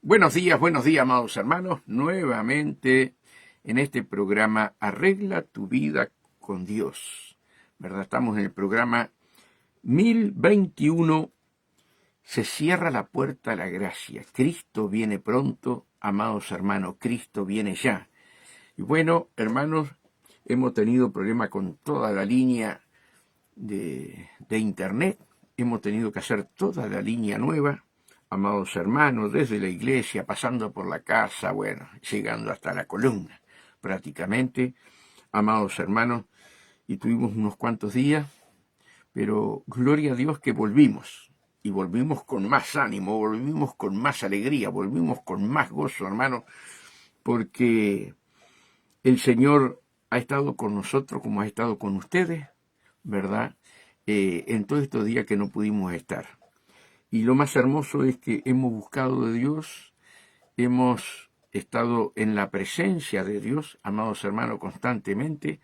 Buenos días, amados hermanos. Nuevamente en este programa Arregla tu vida con Dios. ¿Verdad? Estamos en el programa 1021. Se cierra la puerta a la gracia. Cristo viene pronto, amados hermanos. Cristo viene ya. Y bueno, hermanos, hemos tenido problemas con toda la línea de internet. Hemos tenido que hacer toda la línea nueva. Amados hermanos, desde la iglesia, pasando por la casa, bueno, llegando hasta la columna, prácticamente, amados hermanos, y tuvimos unos cuantos días, pero gloria a Dios que volvimos, y volvimos con más ánimo, volvimos con más alegría, volvimos con más gozo, hermanos, porque el Señor ha estado con nosotros como ha estado con ustedes, ¿verdad? En todos estos días que no pudimos estar. Y lo más hermoso es que hemos buscado de Dios, hemos estado en la presencia de Dios, amados hermanos, constantemente,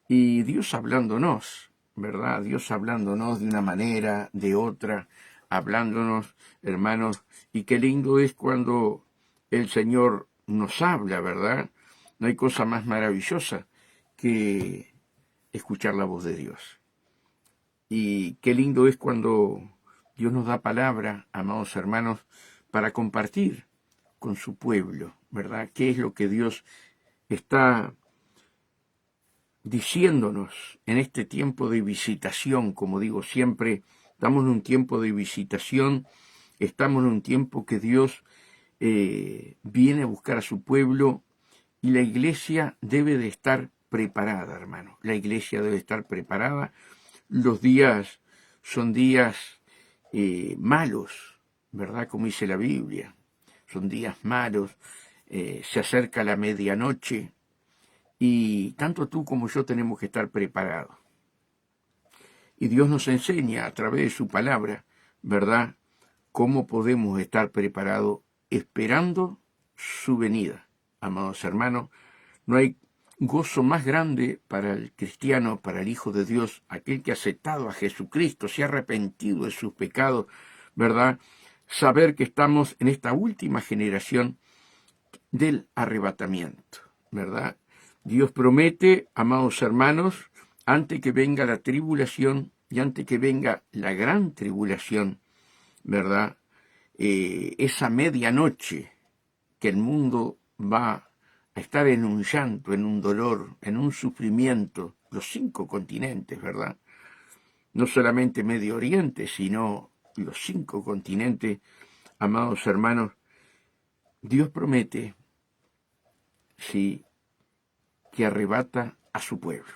y Dios hablándonos, ¿verdad? Dios hablándonos de una manera, de otra, hablándonos, hermanos, y qué lindo es cuando el Señor nos habla, ¿verdad? No hay cosa más maravillosa que escuchar la voz de Dios. Y qué lindo es cuando Dios nos da palabra, amados hermanos, para compartir con su pueblo, ¿verdad? ¿Qué es lo que Dios está diciéndonos en este tiempo de visitación? Como digo siempre, estamos en un tiempo de visitación, estamos en un tiempo que Dios viene a buscar a su pueblo y la iglesia debe de estar preparada, hermano. La iglesia debe estar preparada. Los días son días malos, ¿verdad? Como dice la Biblia. Son días malos, se acerca la medianoche y tanto tú como yo tenemos que estar preparados. Y Dios nos enseña a través de su palabra, ¿verdad?, cómo podemos estar preparados esperando su venida. Amados hermanos, no hay gozo más grande para el cristiano, para el Hijo de Dios, aquel que ha aceptado a Jesucristo, se ha arrepentido de sus pecados, ¿verdad? Saber que estamos en esta última generación del arrebatamiento, ¿verdad? Dios promete, amados hermanos, antes que venga la tribulación y antes que venga la gran tribulación, ¿verdad? Esa medianoche que el mundo va a estar en un llanto, en un dolor, en un sufrimiento, los 5 continentes, ¿verdad? No solamente Medio Oriente, sino los 5 continentes, amados hermanos. Dios promete, sí, que arrebata a su pueblo,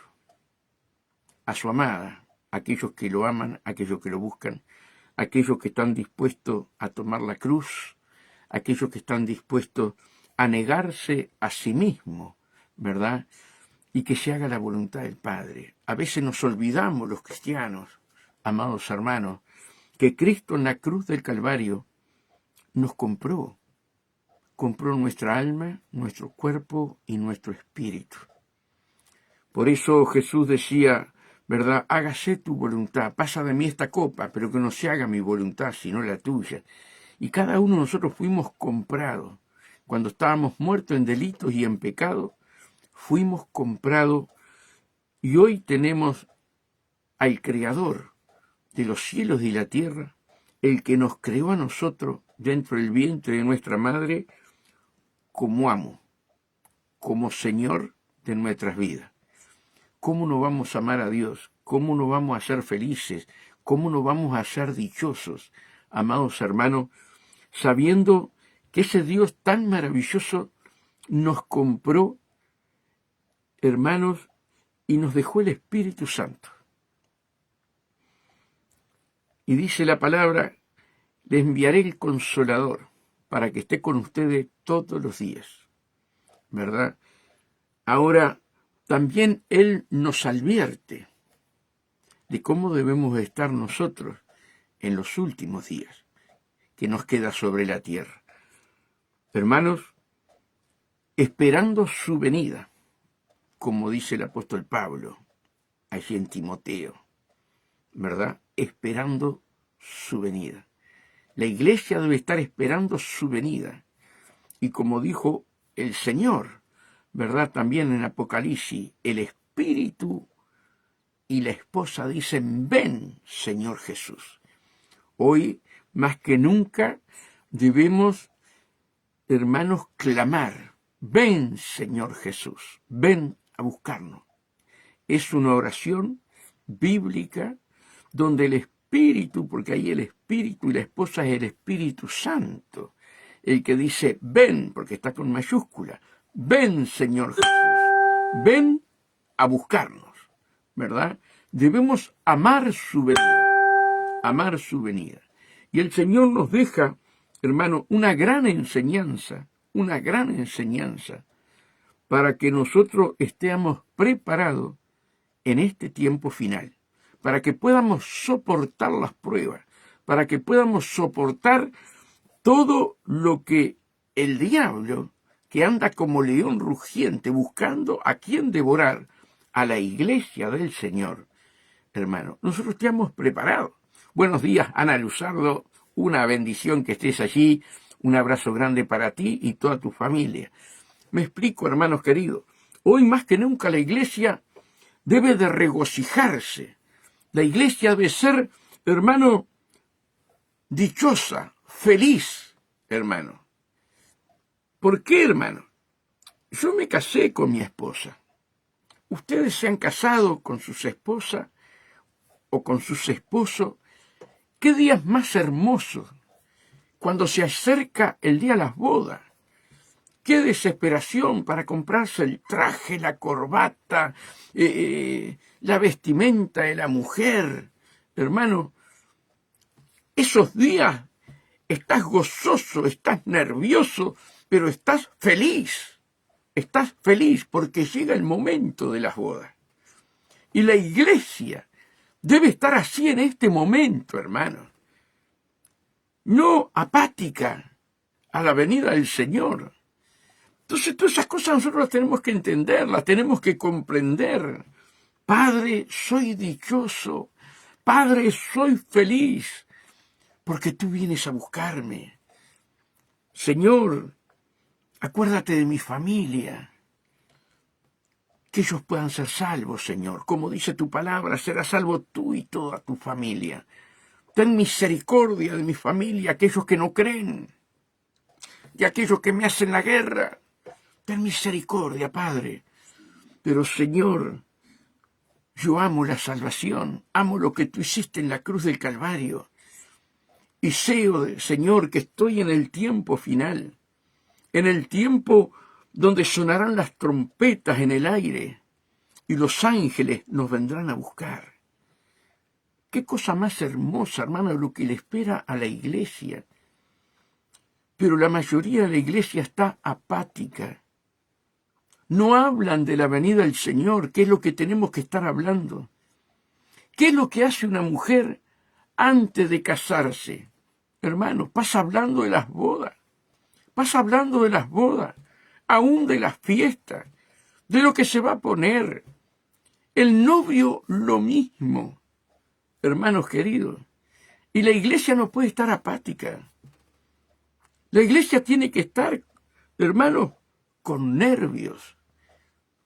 a su amada, aquellos que lo aman, aquellos que lo buscan, aquellos que están dispuestos a tomar la cruz, aquellos que están dispuestos a negarse a sí mismo, ¿verdad? Y que se haga la voluntad del Padre. A veces nos olvidamos los cristianos, amados hermanos, que Cristo en la cruz del Calvario nos compró nuestra alma, nuestro cuerpo y nuestro espíritu. Por eso Jesús decía, ¿verdad? Hágase tu voluntad, pasa de mí esta copa, pero que no se haga mi voluntad, sino la tuya. Y cada uno de nosotros fuimos comprados. Cuando estábamos muertos en delitos y en pecado, fuimos comprados y hoy tenemos al Creador de los cielos y la tierra, el que nos creó a nosotros dentro del vientre de nuestra madre como amo, como Señor de nuestras vidas. ¿Cómo no vamos a amar a Dios? ¿Cómo no vamos a ser felices? ¿Cómo no vamos a ser dichosos, amados hermanos, sabiendo que ese Dios tan maravilloso nos compró, hermanos, y nos dejó el Espíritu Santo? Y dice la palabra, les enviaré el Consolador para que esté con ustedes todos los días, ¿verdad? Ahora, también Él nos advierte de cómo debemos estar nosotros en los últimos días que nos queda sobre la tierra. Hermanos, esperando su venida, como dice el apóstol Pablo, allí en Timoteo, ¿verdad? Esperando su venida. La iglesia debe estar esperando su venida. Y como dijo el Señor, ¿verdad? También en Apocalipsis, el Espíritu y la esposa dicen, ven, Señor Jesús. Hoy, más que nunca, debemos, hermanos, clamar, ven, Señor Jesús, ven a buscarnos. Es una oración bíblica donde el Espíritu, porque ahí el Espíritu y la esposa es el Espíritu Santo, el que dice, ven, porque está con mayúscula, ven, Señor Jesús, ven a buscarnos, ¿verdad? Debemos amar su venida. Y el Señor nos deja, hermano, una gran enseñanza para que nosotros estemos preparados en este tiempo final, para que podamos soportar las pruebas, para que podamos soportar todo lo que el diablo, que anda como león rugiente buscando a quien devorar, a la iglesia del Señor, hermano, nosotros estamos preparados. Buenos días, Ana Luzardo, una bendición que estés allí, un abrazo grande para ti y toda tu familia. Me explico, hermanos queridos, hoy más que nunca la iglesia debe de regocijarse. La iglesia debe ser, hermano, dichosa, feliz, hermano. ¿Por qué, hermano? Yo me casé con mi esposa. Ustedes se han casado con sus esposas o con sus esposos. ¿Qué días más hermosos cuando se acerca el día de las bodas? ¡Qué desesperación para comprarse el traje, la corbata, la vestimenta de la mujer! Hermano, esos días estás gozoso, estás nervioso, pero estás feliz. Estás feliz porque llega el momento de las bodas. Y la iglesia debe estar así en este momento, hermano. No apática a la venida del Señor. Entonces, todas esas cosas nosotros las tenemos que entender, las tenemos que comprender. Padre, soy dichoso. Padre, soy feliz, porque tú vienes a buscarme. Señor, acuérdate de mi familia. Que ellos puedan ser salvos, Señor. Como dice tu palabra, serás salvo tú y toda tu familia. Ten misericordia de mi familia, aquellos que no creen, y aquellos que me hacen la guerra. Ten misericordia, Padre. Pero, Señor, yo amo la salvación, amo lo que tú hiciste en la cruz del Calvario. Y sé, Señor, que estoy en el tiempo final, en el tiempo donde sonarán las trompetas en el aire y los ángeles nos vendrán a buscar. Qué cosa más hermosa, hermano, lo que le espera a la iglesia. Pero la mayoría de la iglesia está apática. No hablan de la venida del Señor, que es lo que tenemos que estar hablando. ¿Qué es lo que hace una mujer antes de casarse? Hermano, pasa hablando de las bodas. Pasa hablando de las bodas, aún de las fiestas, de lo que se va a poner. El novio lo mismo, hermanos queridos. Y la iglesia no puede estar apática. La iglesia tiene que estar, hermanos, con nervios,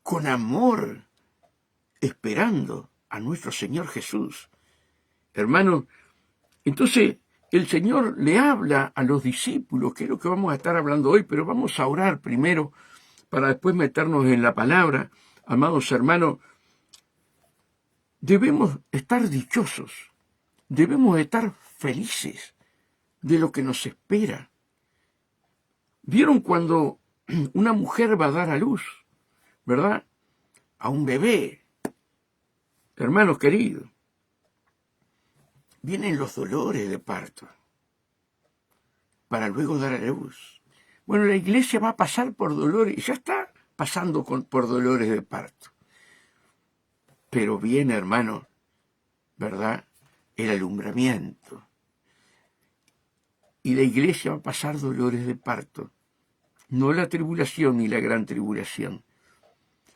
con amor, esperando a nuestro Señor Jesús. Hermanos, entonces el Señor le habla a los discípulos, que es lo que vamos a estar hablando hoy, pero vamos a orar primero para después meternos en la palabra. Amados hermanos, debemos estar dichosos, debemos estar felices de lo que nos espera. ¿Vieron cuando una mujer va a dar a luz, verdad? A un bebé. Hermanos queridos, vienen los dolores de parto para luego dar a luz. Bueno, la iglesia va a pasar por dolores, ya está pasando por dolores de parto. Pero viene, hermano, ¿verdad? El alumbramiento. Y la iglesia va a pasar dolores de parto. No la tribulación ni la gran tribulación.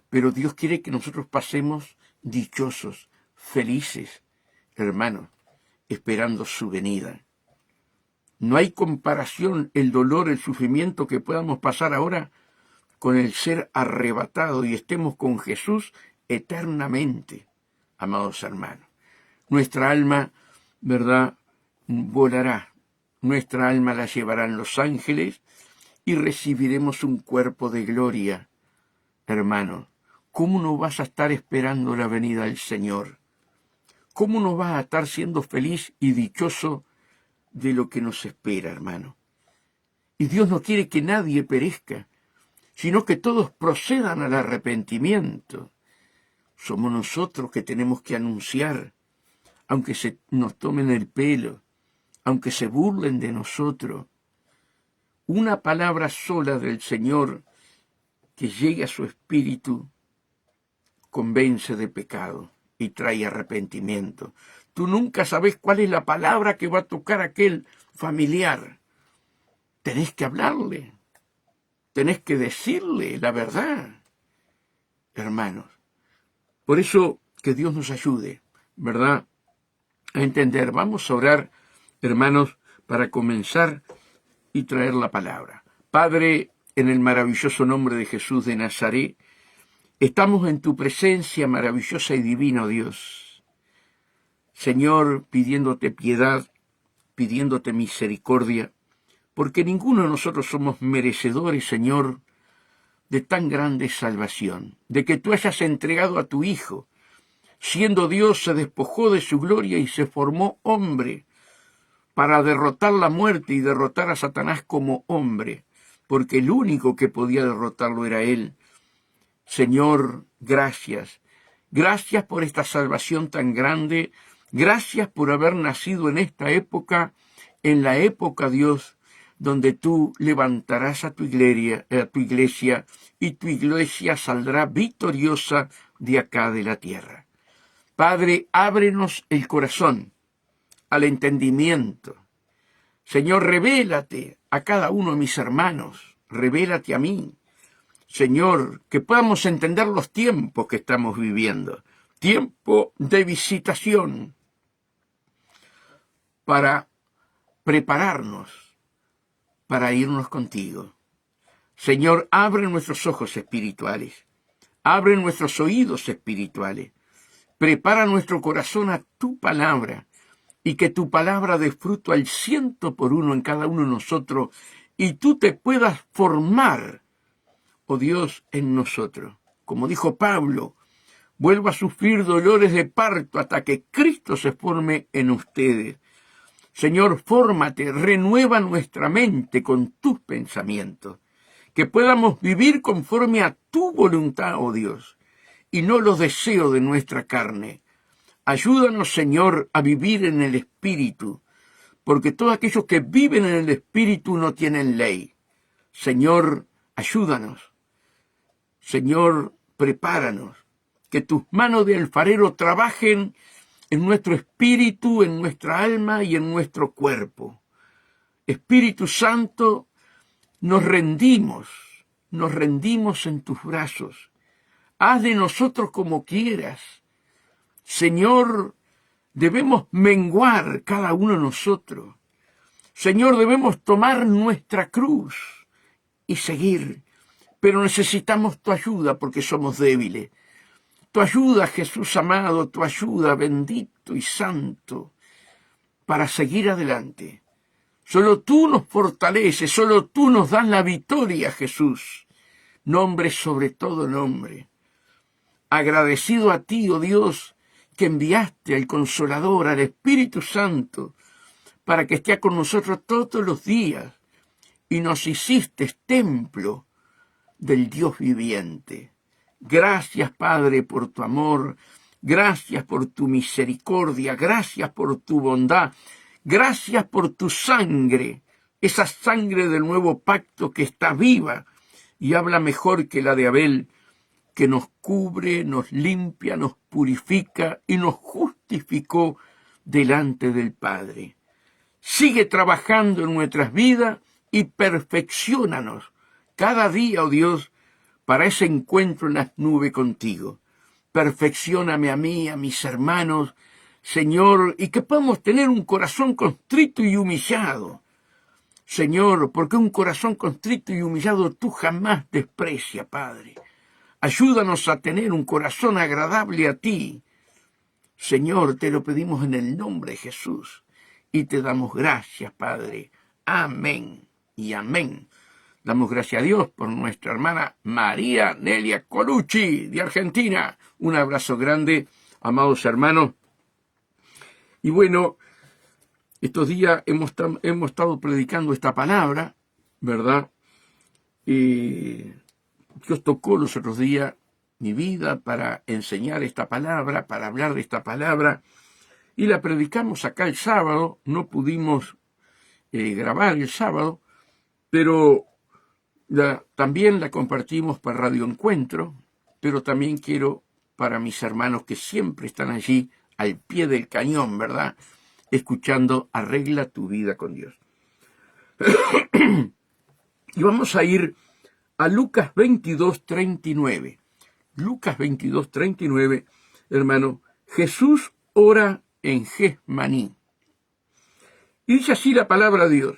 Pero Dios quiere que nosotros pasemos dichosos, felices, hermanos, esperando su venida. No hay comparación el dolor, el sufrimiento que podamos pasar ahora con el ser arrebatado y estemos con Jesús eternamente, amados hermanos. Nuestra alma, ¿verdad?, volará. Nuestra alma la llevarán los ángeles y recibiremos un cuerpo de gloria. Hermanos, ¿cómo no vas a estar esperando la venida del Señor? ¿Cómo no vas a estar siendo feliz y dichoso de lo que nos espera, hermano? Y Dios no quiere que nadie perezca, sino que todos procedan al arrepentimiento. Somos nosotros que tenemos que anunciar, aunque se nos tomen el pelo, aunque se burlen de nosotros. Una palabra sola del Señor que llegue a su espíritu convence de pecado y trae arrepentimiento. Tú nunca sabes cuál es la palabra que va a tocar a aquel familiar. Tenés que hablarle, tenés que decirle la verdad, hermanos. Por eso que Dios nos ayude, ¿verdad?, a entender. Vamos a orar, hermanos, para comenzar y traer la palabra. Padre, en el maravilloso nombre de Jesús de Nazaret, estamos en tu presencia maravillosa y divina, oh Dios. Señor, pidiéndote piedad, pidiéndote misericordia, porque ninguno de nosotros somos merecedores, Señor, de tan grande salvación, de que tú hayas entregado a tu Hijo. Siendo Dios, se despojó de su gloria y se formó hombre para derrotar la muerte y derrotar a Satanás como hombre, porque el único que podía derrotarlo era Él. Señor, gracias. Gracias por esta salvación tan grande. Gracias por haber nacido en esta época, en la época, Dios, donde tú levantarás a tu iglesia y tu iglesia saldrá victoriosa de acá de la tierra. Padre, ábrenos el corazón al entendimiento. Señor, revélate a cada uno de mis hermanos, revélate a mí. Señor, que podamos entender los tiempos que estamos viviendo, tiempo de visitación, para prepararnos para irnos contigo. Señor, abre nuestros ojos espirituales, abre nuestros oídos espirituales, prepara nuestro corazón a tu palabra, y que tu palabra dé fruto al 100% en cada uno de nosotros, y tú te puedas formar, oh Dios, en nosotros. Como dijo Pablo, vuelva a sufrir dolores de parto hasta que Cristo se forme en ustedes. Señor, fórmate, renueva nuestra mente con tus pensamientos, que podamos vivir conforme a tu voluntad, oh Dios, y no los deseos de nuestra carne. Ayúdanos, Señor, a vivir en el Espíritu, porque todos aquellos que viven en el Espíritu no tienen ley. Señor, ayúdanos. Señor, prepáranos, que tus manos de alfarero trabajen en nuestro espíritu, en nuestra alma y en nuestro cuerpo. Espíritu Santo, nos rendimos en tus brazos. Haz de nosotros como quieras. Señor, debemos menguar cada uno de nosotros. Señor, debemos tomar nuestra cruz y seguir, pero necesitamos tu ayuda porque somos débiles. Tu ayuda, Jesús amado, tu ayuda, bendito y santo, para seguir adelante. Solo tú nos fortaleces, solo tú nos das la victoria, Jesús. Nombre sobre todo nombre. Agradecido a ti, oh Dios, que enviaste al Consolador, al Espíritu Santo, para que esté con nosotros todos los días, y nos hiciste templo del Dios viviente. Gracias, Padre, por tu amor, gracias por tu misericordia, gracias por tu bondad, gracias por tu sangre, esa sangre del nuevo pacto que está viva y habla mejor que la de Abel, que nos cubre, nos limpia, nos purifica y nos justificó delante del Padre. Sigue trabajando en nuestras vidas y perfecciónanos cada día, oh Dios, para ese encuentro en las nubes contigo. Perfeccióname a mí, a mis hermanos, Señor, y que podamos tener un corazón contrito y humillado, Señor, porque un corazón contrito y humillado tú jamás desprecia, Padre. Ayúdanos a tener un corazón agradable a ti. Señor, te lo pedimos en el nombre de Jesús y te damos gracias, Padre. Amén y amén. Damos gracias a Dios por nuestra hermana María Nelia Colucci, de Argentina. Un abrazo grande, amados hermanos. Y bueno, estos días hemos estado predicando esta palabra, ¿verdad? Dios tocó los otros días mi vida para enseñar esta palabra, para hablar de esta palabra, y la predicamos acá el sábado. No pudimos grabar el sábado, pero también la compartimos para Radio Encuentro, pero también quiero para mis hermanos que siempre están allí al pie del cañón, ¿verdad? Escuchando Arregla tu vida con Dios. Y vamos a ir a Lucas 22:39. Lucas 22:39, hermano. Jesús ora en Getsemaní. Y dice así la palabra de Dios.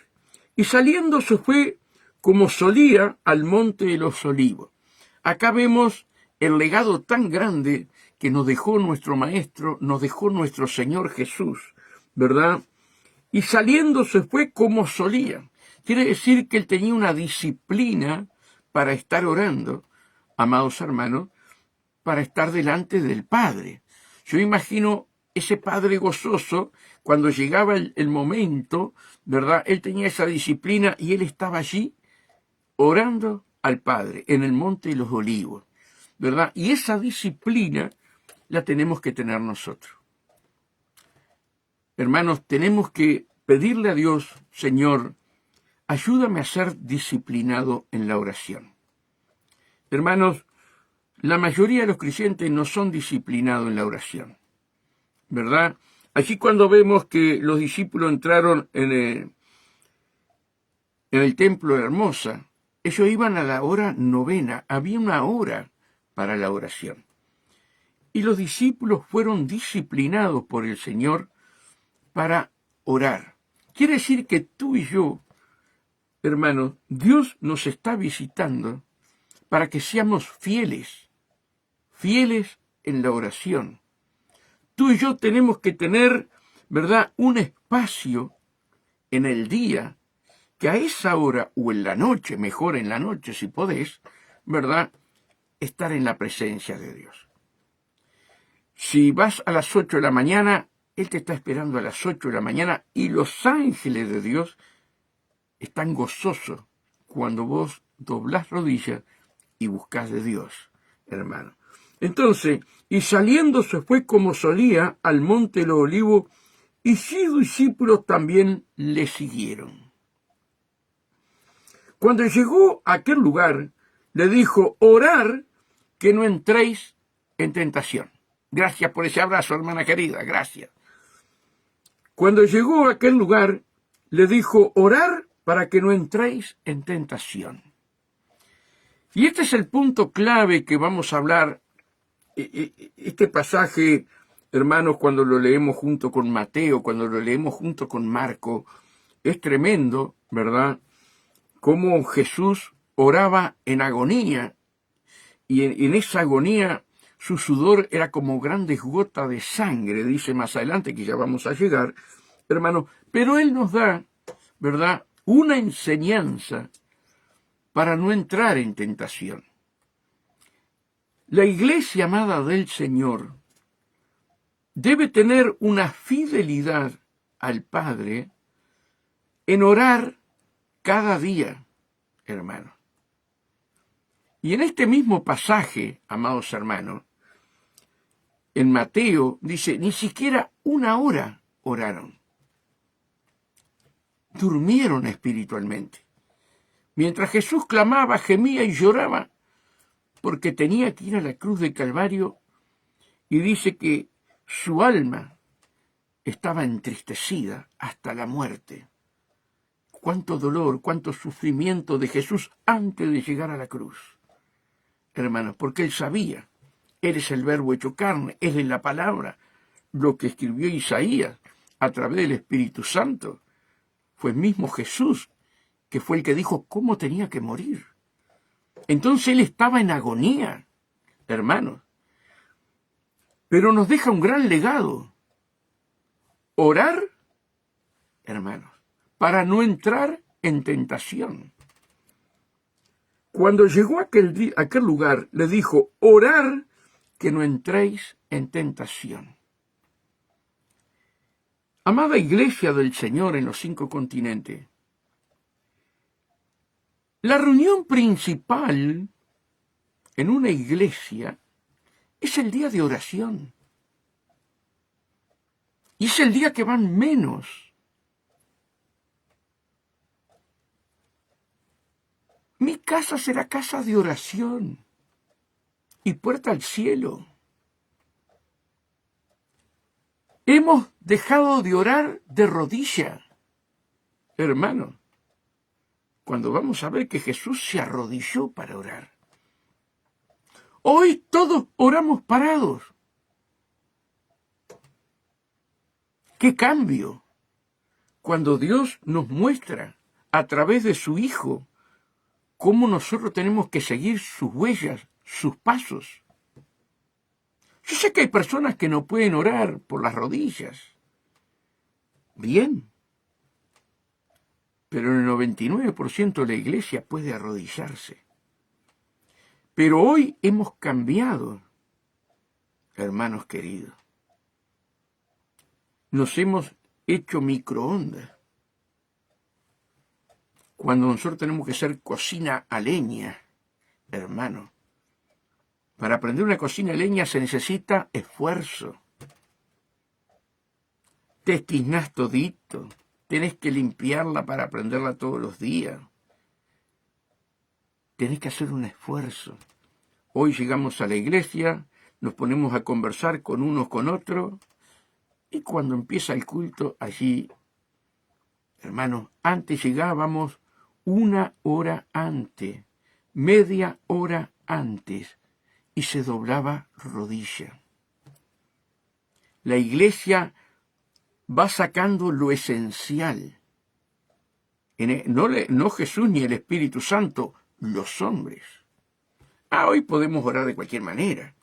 Y saliendo se fue como solía al monte de los olivos. Acá vemos el legado tan grande que nos dejó nuestro Maestro, nos dejó nuestro Señor Jesús, ¿verdad? Y saliendo se fue como solía. Quiere decir que él tenía una disciplina para estar orando, amados hermanos, para estar delante del Padre. Yo imagino ese Padre gozoso, cuando llegaba el momento, ¿verdad? Él tenía esa disciplina y él estaba allí orando al Padre en el Monte de los Olivos, ¿verdad? Y esa disciplina la tenemos que tener nosotros. Hermanos, tenemos que pedirle a Dios, Señor, ayúdame a ser disciplinado en la oración. Hermanos, la mayoría de los creyentes no son disciplinados en la oración, ¿verdad? Allí cuando vemos que los discípulos entraron en el templo de Hermosa, ellos iban a la hora novena, había una hora para la oración. Y los discípulos fueron disciplinados por el Señor para orar. Quiere decir que tú y yo, hermanos, Dios nos está visitando para que seamos fieles en la oración. Tú y yo tenemos que tener, ¿verdad?, un espacio en el día, que a esa hora, o en la noche, mejor en la noche si podés, ¿verdad?, estar en la presencia de Dios. Si vas a las 8 de la mañana, Él te está esperando a las 8 de la mañana y los ángeles de Dios están gozosos cuando vos doblás rodillas y buscás de Dios, hermano. Entonces, y saliendo se fue como solía al monte de los olivos, y sus discípulos también le siguieron. Cuando llegó a aquel lugar, le dijo, orar que no entréis en tentación. Gracias por ese abrazo, hermana querida, gracias. Cuando llegó a aquel lugar, le dijo, orar para que no entréis en tentación. Y este es el punto clave que vamos a hablar. Este pasaje, hermanos, cuando lo leemos junto con Mateo, cuando lo leemos junto con Marco, es tremendo, ¿verdad? Cómo Jesús oraba en agonía, y en esa agonía su sudor era como grandes gotas de sangre, dice más adelante, que ya vamos a llegar, hermano. Pero Él nos da, ¿verdad?, una enseñanza para no entrar en tentación. La iglesia amada del Señor debe tener una fidelidad al Padre en orar cada día, hermano. Y en este mismo pasaje, amados hermanos, en Mateo dice, ni siquiera una hora oraron. Durmieron espiritualmente. Mientras Jesús clamaba, gemía y lloraba, porque tenía que ir a la cruz del Calvario, y dice que su alma estaba entristecida hasta la muerte. Cuánto dolor, cuánto sufrimiento de Jesús antes de llegar a la cruz. Hermanos, porque Él sabía, Él es el verbo hecho carne, Él es la palabra. Lo que escribió Isaías a través del Espíritu Santo fue el mismo Jesús que fue el que dijo cómo tenía que morir. Entonces él estaba en agonía, hermanos. Pero nos deja un gran legado. Orar, hermanos, para no entrar en tentación. Cuando llegó a aquel lugar, le dijo, orar que no entréis en tentación. Amada Iglesia del Señor en los 5 continentes, la reunión principal en una iglesia es el día de oración. Y es el día que van menos. Mi casa será casa de oración y puerta al cielo. Hemos dejado de orar de rodilla, hermano, cuando vamos a ver que Jesús se arrodilló para orar. Hoy todos oramos parados. ¡Qué cambio! Cuando Dios nos muestra a través de su Hijo cómo nosotros tenemos que seguir sus huellas, sus pasos. Yo sé que hay personas que no pueden orar por las rodillas. Bien. Pero el 99% de la iglesia puede arrodillarse. Pero hoy hemos cambiado, hermanos queridos. Nos hemos hecho microondas. Cuando nosotros tenemos que hacer cocina a leña, hermano. Para aprender una cocina a leña se necesita esfuerzo. Te esquiznás todito. Tenés que limpiarla para aprenderla todos los días. Tenés que hacer un esfuerzo. Hoy llegamos a la iglesia, nos ponemos a conversar con unos con otros, y cuando empieza el culto allí, hermanos, antes llegábamos 1 hora antes, media hora antes, y se doblaba rodilla. La iglesia va sacando lo esencial. No Jesús ni el Espíritu Santo, los hombres. Hoy podemos orar de cualquier manera,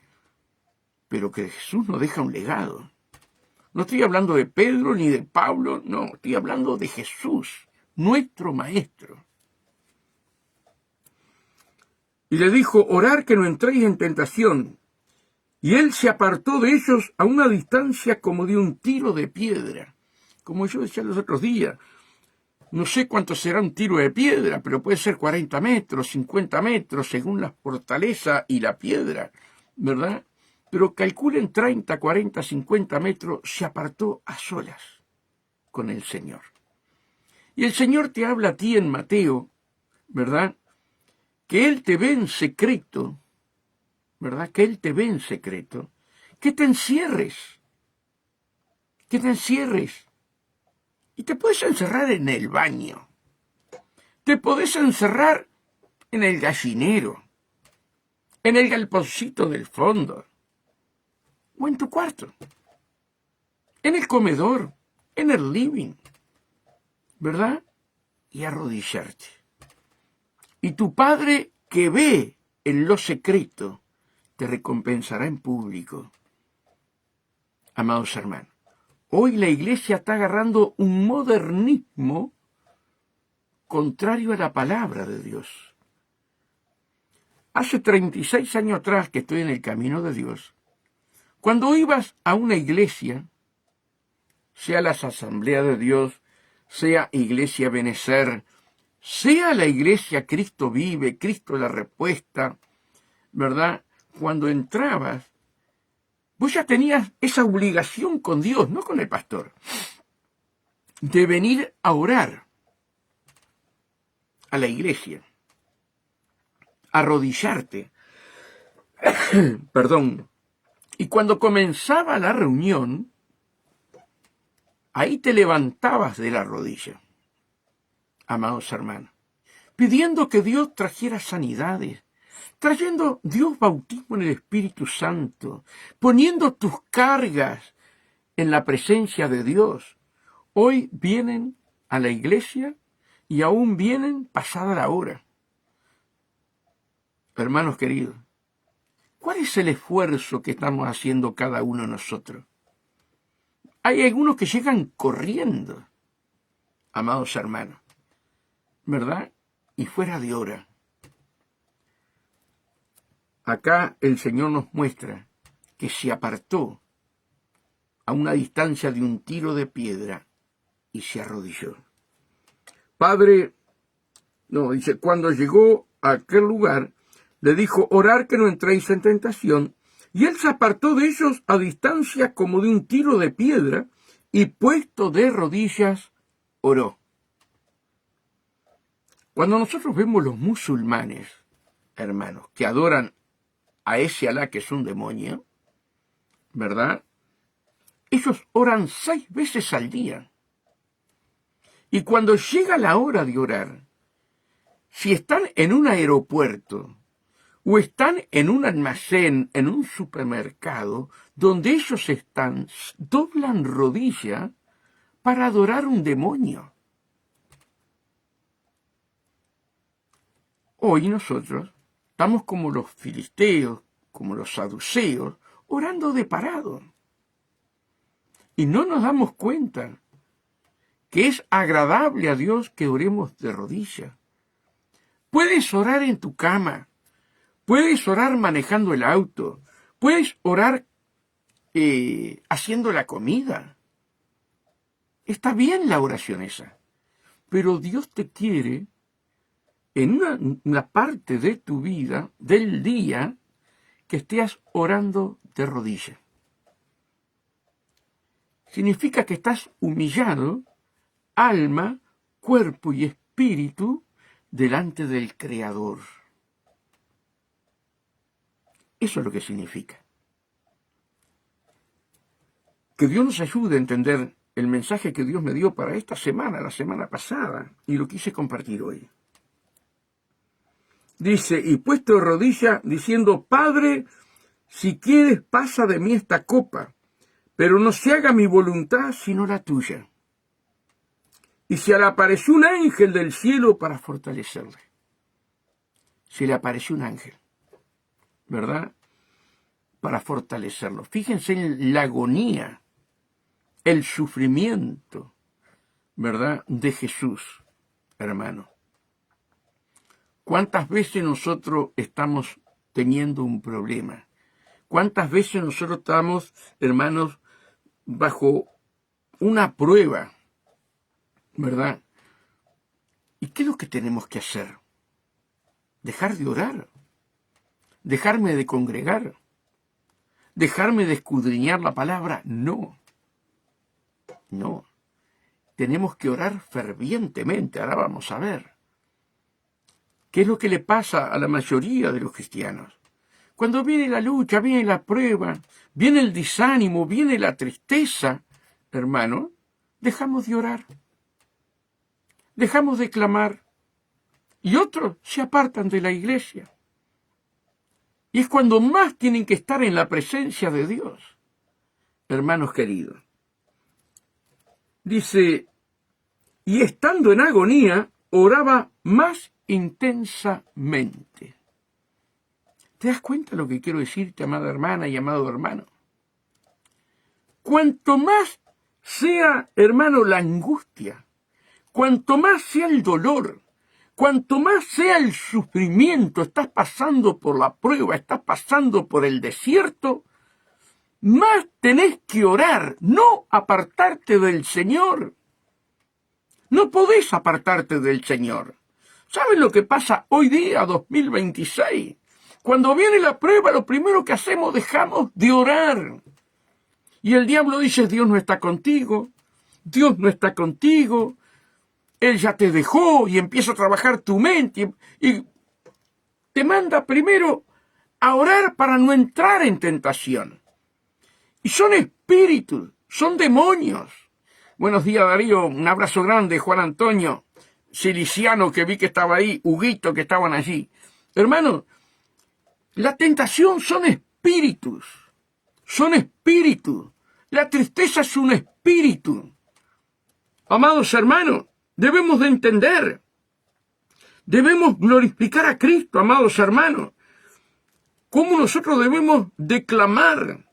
pero que Jesús nos deja un legado. No estoy hablando de Pedro ni de Pablo, no, estoy hablando de Jesús, nuestro Maestro. Y le dijo, orar que no entréis en tentación. Y él se apartó de ellos a una distancia como de un tiro de piedra. Como yo decía los otros días, no sé cuánto será un tiro de piedra, pero puede ser 40 metros, 50 metros, según la fortaleza y la piedra, ¿verdad? Pero calculen 30, 40, 50 metros, se apartó a solas con el Señor. Y el Señor te habla a ti en Mateo, ¿verdad? Que Él te ve en secreto, ¿verdad? Que Él te ve en secreto, que te encierres, Y te puedes encerrar en el baño, te podés encerrar en el gallinero, en el galponcito del fondo, o en tu cuarto, en el comedor, en el living, ¿verdad? Y arrodillarte. Y tu Padre que ve en lo secreto, te recompensará en público. Amados hermanos, hoy la iglesia está agarrando un modernismo contrario a la palabra de Dios. Hace 36 años atrás que estoy en el camino de Dios, cuando ibas a una iglesia, sea las asambleas de Dios, sea Iglesia Benecer, sea la iglesia Cristo vive, Cristo la respuesta, ¿verdad? Cuando entrabas, vos ya tenías esa obligación con Dios, no con el pastor, de venir a orar a la iglesia, arrodillarte, perdón. Y cuando comenzaba la reunión, ahí te levantabas de la rodilla, amados hermanos, pidiendo que Dios trajera sanidades, trayendo Dios bautismo en el Espíritu Santo, poniendo tus cargas en la presencia de Dios. Hoy vienen a la iglesia y aún vienen pasada la hora. Hermanos queridos, ¿cuál es el esfuerzo que estamos haciendo cada uno de nosotros? Hay algunos que llegan corriendo, amados hermanos, ¿verdad? Y fuera de hora. Acá el Señor nos muestra que se apartó a una distancia de un tiro de piedra y se arrodilló. Padre, no, dice, cuando llegó a aquel lugar, le dijo, orad que no entréis en tentación, y él se apartó de ellos a distancia como de un tiro de piedra, y puesto de rodillas, oró. Cuando nosotros vemos los musulmanes, hermanos, que adoran a ese Alá que es un demonio, ¿verdad? Ellos oran 6 veces al día. Y cuando llega la hora de orar, si están en un aeropuerto o están en un almacén, en un supermercado, donde ellos están, doblan rodilla para adorar un demonio. Hoy nosotros estamos como los filisteos, como los saduceos, orando de parado. Y no nos damos cuenta que es agradable a Dios que oremos de rodillas. Puedes orar en tu cama, puedes orar manejando el auto, puedes orar haciendo la comida. Está bien la oración esa, pero Dios te quiere en una parte de tu vida, del día, que estés orando de rodillas. Significa que estás humillado, alma, cuerpo y espíritu, delante del Creador. Eso es lo que significa. Que Dios nos ayude a entender el mensaje que Dios me dio para esta semana, la semana pasada, y lo quise compartir hoy. Dice, y puesto de rodilla, diciendo, Padre, si quieres pasa de mí esta copa, pero no se haga mi voluntad sino la tuya. Y se le apareció un ángel del cielo para fortalecerle. Se le apareció un ángel, ¿verdad? Para fortalecerlo. Fíjense en la agonía, el sufrimiento, ¿verdad? De Jesús, hermano. ¿Cuántas veces nosotros estamos teniendo un problema? ¿Cuántas veces nosotros estamos, hermanos, bajo una prueba, ¿verdad? ¿Y qué es lo que tenemos que hacer? ¿Dejar de orar? ¿Dejarme de congregar? ¿Dejarme de escudriñar la palabra? No. No. Tenemos que orar fervientemente. Ahora vamos a ver. ¿Qué es lo que le pasa a la mayoría de los cristianos? Cuando viene la lucha, viene la prueba, viene el desánimo, viene la tristeza, hermano, dejamos de orar. Dejamos de clamar. Y otros se apartan de la iglesia. Y es cuando más tienen que estar en la presencia de Dios. Hermanos queridos. Dice, y estando en agonía, oraba más intensamente. ¿Te das cuenta lo que quiero decirte, amada hermana y amado hermano? Cuanto más sea, hermano, la angustia, cuanto más sea el dolor, cuanto más sea el sufrimiento, estás pasando por la prueba, estás pasando por el desierto, más tenés que orar, no apartarte del Señor. No podés apartarte del Señor. ¿Sabes lo que pasa hoy día, 2026? Cuando viene la prueba, lo primero que hacemos, dejamos de orar. Y el diablo dice, Dios no está contigo, Dios no está contigo, Él ya te dejó, y empieza a trabajar tu mente, y te manda primero a orar para no entrar en tentación. Y son espíritus, son demonios. Buenos días, Darío, un abrazo grande, Juan Antonio, Siliciano, que vi que estaba ahí, Huguito, que estaban allí. Hermano, la tentación son espíritus, son espíritus. La tristeza es un espíritu. Amados hermanos, Debemos de entender. Debemos glorificar a Cristo, amados hermanos. ¿Cómo nosotros debemos declamar?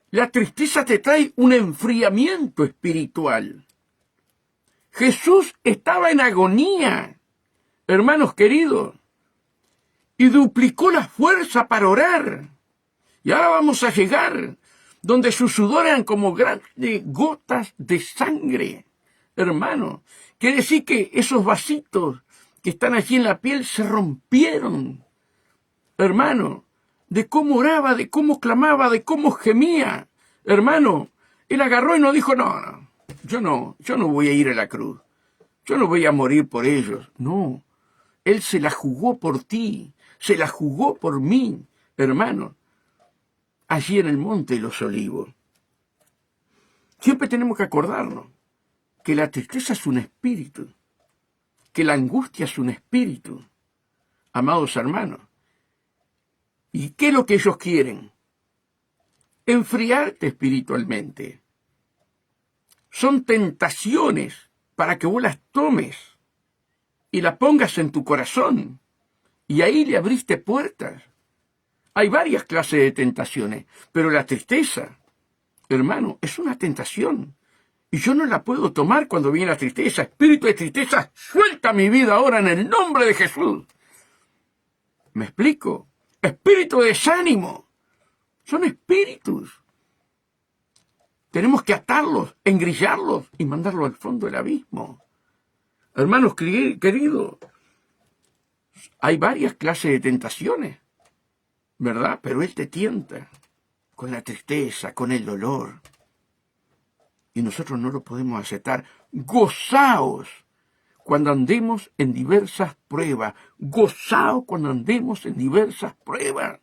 La tristeza te trae un enfriamiento espiritual. Jesús estaba en agonía, hermanos queridos, y duplicó la fuerza para orar. Y ahora vamos a llegar donde sus sudor eran como grandes gotas de sangre. Hermano, quiere decir que esos vasitos que están allí en la piel se rompieron. Hermano, de cómo oraba, de cómo clamaba, de cómo gemía. Hermano, él agarró y no dijo, no, yo no voy a ir a la cruz. Yo no voy a morir por ellos. No, él se la jugó por ti, se la jugó por mí, hermano, allí en el Monte de los Olivos. Siempre tenemos que acordarnos que la tristeza es un espíritu, que la angustia es un espíritu, amados hermanos. ¿Y qué es lo que ellos quieren? Enfriarte espiritualmente. Son tentaciones para que vos las tomes y las pongas en tu corazón. Y ahí le abriste puertas. Hay varias clases de tentaciones, pero la tristeza, hermano, es una tentación. Y yo no la puedo tomar cuando viene la tristeza. Espíritu de tristeza, suelta mi vida ahora en el nombre de Jesús. ¿Me explico? Espíritu de desánimo. Son espíritus. Tenemos que atarlos, engrillarlos y mandarlos al fondo del abismo. Hermanos queridos, hay varias clases de tentaciones, ¿verdad? Pero Él te tienta con la tristeza, con el dolor. Y nosotros no lo podemos aceptar. Gozaos cuando andemos en diversas pruebas. Gozaos cuando andemos en diversas pruebas.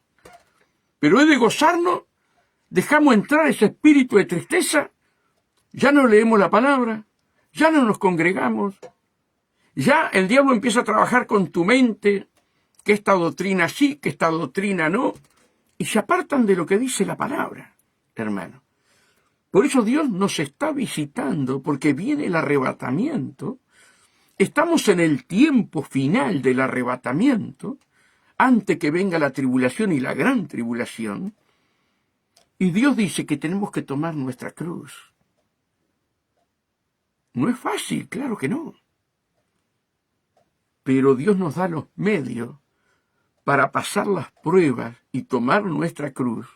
Pero he de gozarnos, dejamos entrar ese espíritu de tristeza, ya no leemos la palabra, ya no nos congregamos, ya el diablo empieza a trabajar con tu mente, que esta doctrina sí, que esta doctrina no, y se apartan de lo que dice la palabra, hermano. Por eso Dios nos está visitando, porque viene el arrebatamiento. Estamos en el tiempo final del arrebatamiento, antes que venga la tribulación y la gran tribulación. Y Dios dice que tenemos que tomar nuestra cruz. No es fácil, claro que no. Pero Dios nos da los medios para pasar las pruebas y tomar nuestra cruz,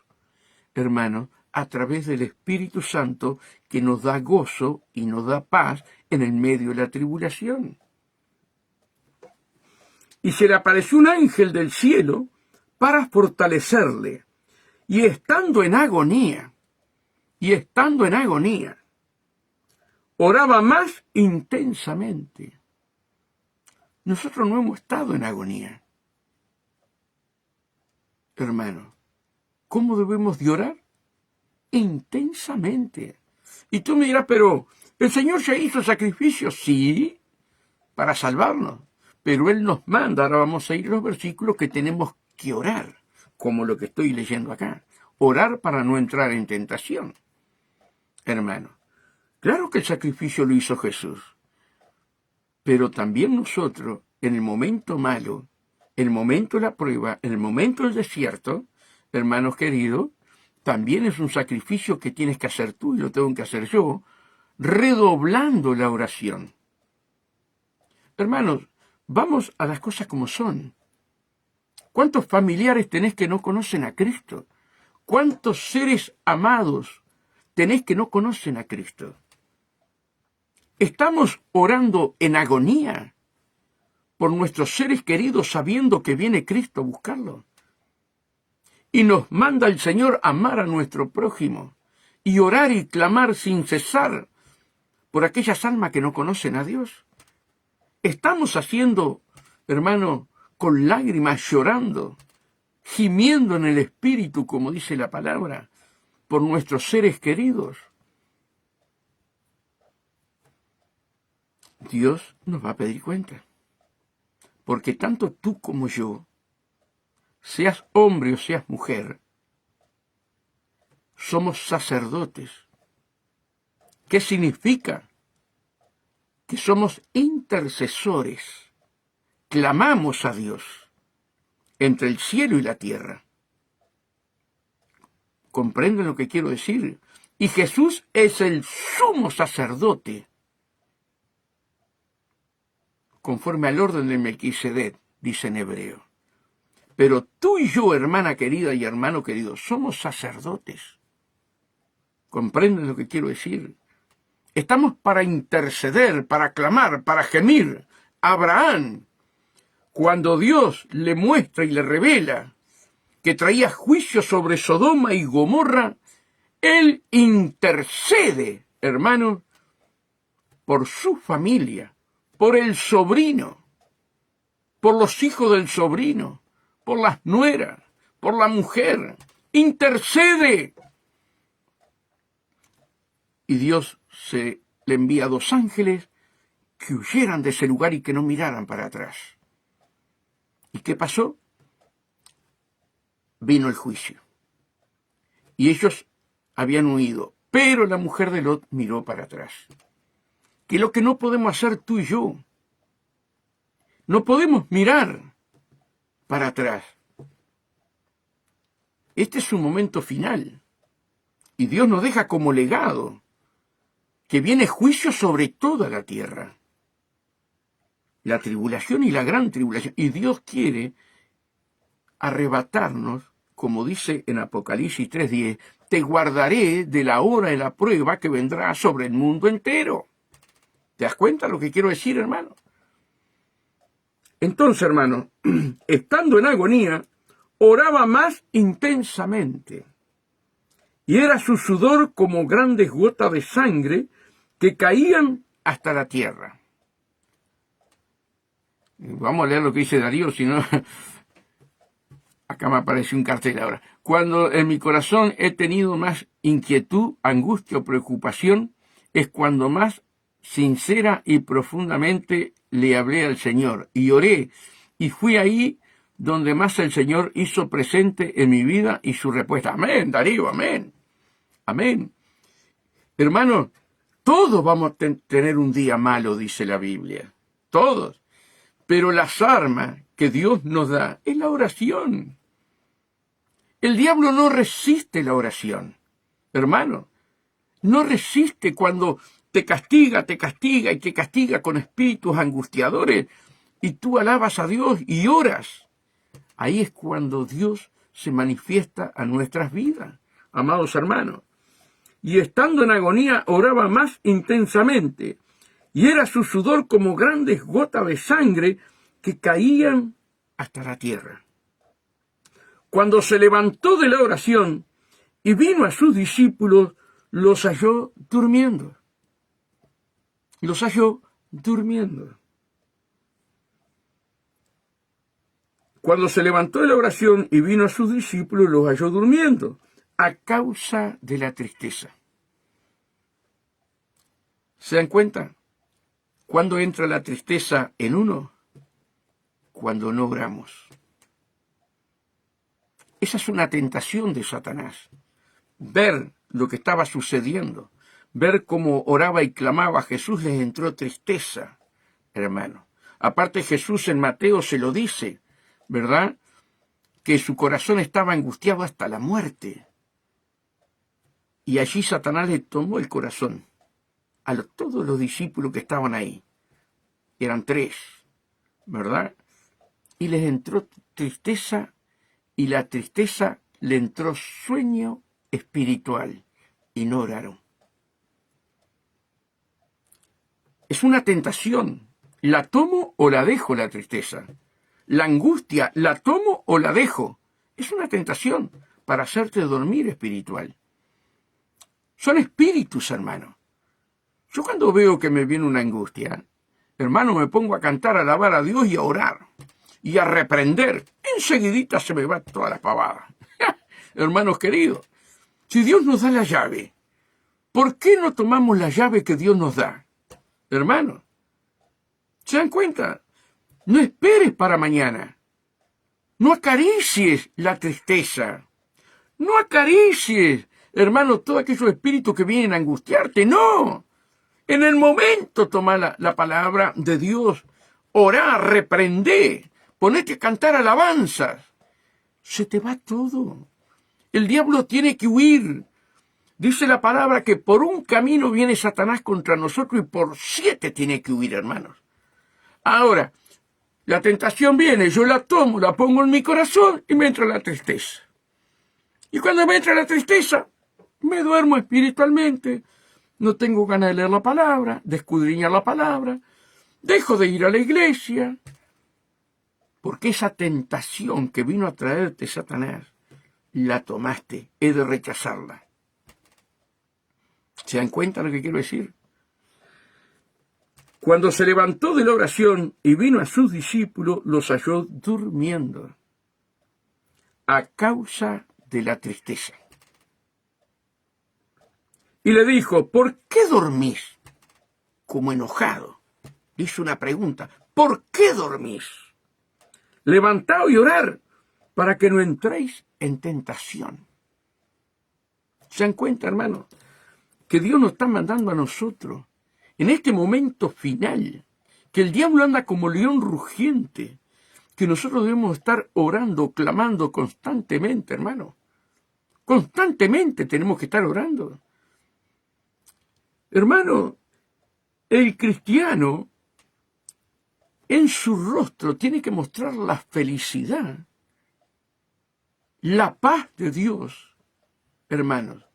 hermano, a través del Espíritu Santo que nos da gozo y nos da paz en el medio de la tribulación. Y se le apareció un ángel del cielo para fortalecerle. Y estando en agonía, oraba más intensamente. Nosotros no hemos estado en agonía. Hermano, ¿cómo debemos de orar? Intensamente. Y tú me dirás, pero el Señor ya hizo sacrificios, sí, para salvarnos. Pero Él nos manda, ahora vamos a ir a los versículos que tenemos que orar, como lo que estoy leyendo acá. Orar para no entrar en tentación. Hermano, claro que el sacrificio lo hizo Jesús. Pero también nosotros, en el momento malo, en el momento de la prueba, en el momento del desierto, hermanos queridos, también es un sacrificio que tienes que hacer tú y lo tengo que hacer yo, redoblando la oración. Hermanos, vamos a las cosas como son. ¿Cuántos familiares tenés que no conocen a Cristo? ¿Cuántos seres amados tenés que no conocen a Cristo? Estamos orando en agonía por nuestros seres queridos sabiendo que viene Cristo a buscarlos. Y nos manda el Señor amar a nuestro prójimo y orar y clamar sin cesar por aquellas almas que no conocen a Dios. Estamos haciendo, hermano, con lágrimas, llorando, gimiendo en el espíritu, como dice la palabra, por nuestros seres queridos. Dios nos va a pedir cuenta. Porque tanto tú como yo, seas hombre o seas mujer, somos sacerdotes. ¿Qué significa? que somos intercesores. Clamamos a Dios entre el cielo y la tierra. ¿Comprenden lo que quiero decir? Y Jesús es el sumo sacerdote, conforme al orden de Melquisedec, dice en hebreo. Pero tú y yo, hermana querida y hermano querido, somos sacerdotes. ¿Comprenden lo que quiero decir? Estamos para interceder, para clamar, para gemir. Abraham, cuando Dios le muestra y le revela que traía juicio sobre Sodoma y Gomorra, él intercede, hermano, por su familia, por el sobrino, por los hijos del sobrino, por las nueras, por la mujer. Intercede. Y Dios le envía 2 ángeles que huyeran de ese lugar y que no miraran para atrás. ¿Y qué pasó? Vino el juicio. Y ellos habían huido, pero la mujer de Lot miró para atrás. Que es lo que no podemos hacer tú y yo. No podemos mirar para atrás. Este es su momento final. Y Dios nos deja como legado que viene juicio sobre toda la tierra. La tribulación y la gran tribulación. Y Dios quiere arrebatarnos, como dice en Apocalipsis 3:10, te guardaré de la hora de la prueba que vendrá sobre el mundo entero. ¿Te das cuenta lo que quiero decir, hermano? Entonces, hermano, estando en agonía, oraba más intensamente. Y era su sudor como grandes gotas de sangre que caían hasta la tierra. Vamos a leer lo que dice Darío, si no, acá me aparece un cartel ahora. Cuando en mi corazón he tenido más inquietud, angustia o preocupación, es cuando más sincera y profundamente le hablé al Señor. Y oré, y fui ahí donde más el Señor hizo presente en mi vida y su respuesta. Amén, Darío, amén. Amén. Hermano, todos vamos a tener un día malo, dice la Biblia. Todos. Pero las armas que Dios nos da es la oración. El diablo no resiste la oración. Hermano, no resiste cuando te castiga y te castiga con espíritus angustiadores y tú alabas a Dios y oras. Ahí es cuando Dios se manifiesta a nuestras vidas, amados hermanos. Y estando en agonía oraba más intensamente, y era su sudor como grandes gotas de sangre que caían hasta la tierra. Cuando se levantó de la oración y vino a sus discípulos, los halló durmiendo. Los halló durmiendo. Cuando se levantó de la oración y vino a sus discípulos, los halló durmiendo, a causa de la tristeza. ¿Se dan cuenta? ¿Cuándo entra la tristeza en uno? Cuando no oramos. Esa es una tentación de Satanás. Ver lo que estaba sucediendo, ver cómo oraba y clamaba a Jesús, les entró tristeza, hermano. Aparte Jesús en Mateo se lo dice, ¿verdad? Que su corazón estaba angustiado hasta la muerte. Y allí Satanás le tomó el corazón a todos los discípulos que estaban ahí. Eran 3, ¿verdad? Y les entró tristeza, y la tristeza le entró sueño espiritual, y no oraron. Es una tentación. ¿La tomo o la dejo la tristeza? La angustia, ¿la tomo o la dejo? Es una tentación para hacerte dormir espiritual. Son espíritus, hermano. Yo cuando veo que me viene una angustia, hermano, me pongo a cantar, a alabar a Dios y a orar. Y a reprender. Enseguidita se me va toda la pavada. Hermanos queridos, si Dios nos da la llave, ¿por qué no tomamos la llave que Dios nos da? Hermano, ¿se dan cuenta? No esperes para mañana. No acaricies la tristeza. No acaricies, hermano, todos aquellos espíritus que vienen a angustiarte. No. En el momento toma la palabra de Dios, orá, reprendé, ponete a cantar alabanzas. Se te va todo. El diablo tiene que huir. Dice la palabra que por un camino viene Satanás contra nosotros y por 7 tiene que huir, hermanos. Ahora, la tentación viene, yo la tomo, la pongo en mi corazón y me entra la tristeza. Y cuando me entra la tristeza, me duermo espiritualmente, no tengo ganas de leer la palabra, de escudriñar la palabra, dejo de ir a la iglesia, porque esa tentación que vino a traerte Satanás, la tomaste, he de rechazarla. ¿Se dan cuenta lo que quiero decir? Cuando se levantó de la oración y vino a sus discípulos, los halló durmiendo a causa de la tristeza. Y le dijo, ¿por qué dormís? Como enojado. Hizo una pregunta, ¿por qué dormís? Levantaos y orad para que no entréis en tentación. ¿Se dan cuenta, hermano? Que Dios nos está mandando a nosotros, en este momento final, que el diablo anda como león rugiente, que nosotros debemos estar orando, clamando constantemente, hermano. Constantemente tenemos que estar orando. Hermano, el cristiano en su rostro tiene que mostrar la felicidad, la paz de Dios, hermanos.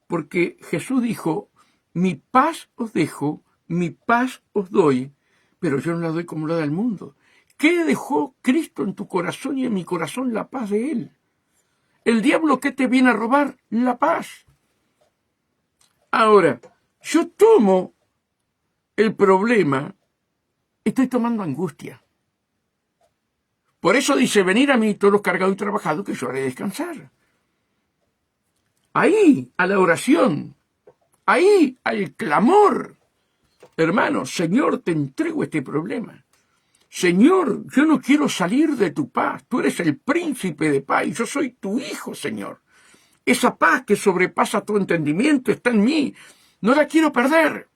Porque Jesús dijo, mi paz os dejo, mi paz os doy, pero yo no la doy como la da el mundo. ¿Qué dejó Cristo en tu corazón y en mi corazón? La paz de Él. ¿El diablo qué te viene a robar? La paz. Ahora, yo tomo el problema, estoy tomando angustia. Por eso dice, venid a mí todos los cargados y trabajados, que yo haré descansar. Ahí, a la oración, ahí, al clamor. Hermano, Señor, te entrego este problema. Señor, yo no quiero salir de tu paz. Tú eres el príncipe de paz y yo soy tu hijo, Señor. Esa paz que sobrepasa tu entendimiento está en mí. No la quiero perder.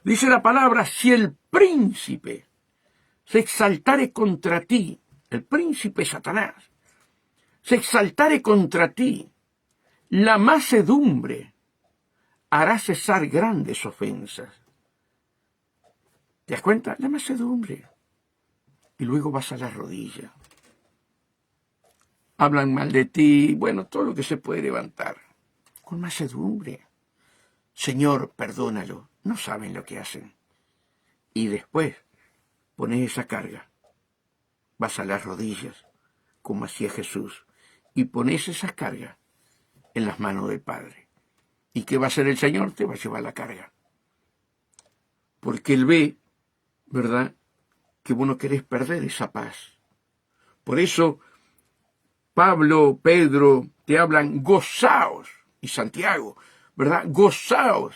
Dice la palabra, si el príncipe se exaltare contra ti, el príncipe Satanás, se exaltare contra ti, la mansedumbre hará cesar grandes ofensas. ¿Te das cuenta? La mansedumbre. Y luego vas a la rodilla. Hablan mal de ti, bueno, todo lo que se puede levantar. Con mansedumbre. Señor, perdónalo. No saben lo que hacen. Y después pones esa carga. Vas a las rodillas, como hacía Jesús, y pones esa carga en las manos del Padre. ¿Y qué va a hacer el Señor? Te va a llevar la carga. Porque Él ve, ¿verdad?, que vos no querés perder esa paz. Por eso Pablo, Pedro, te hablan, gozaos, y Santiago, ¿verdad? Gozaos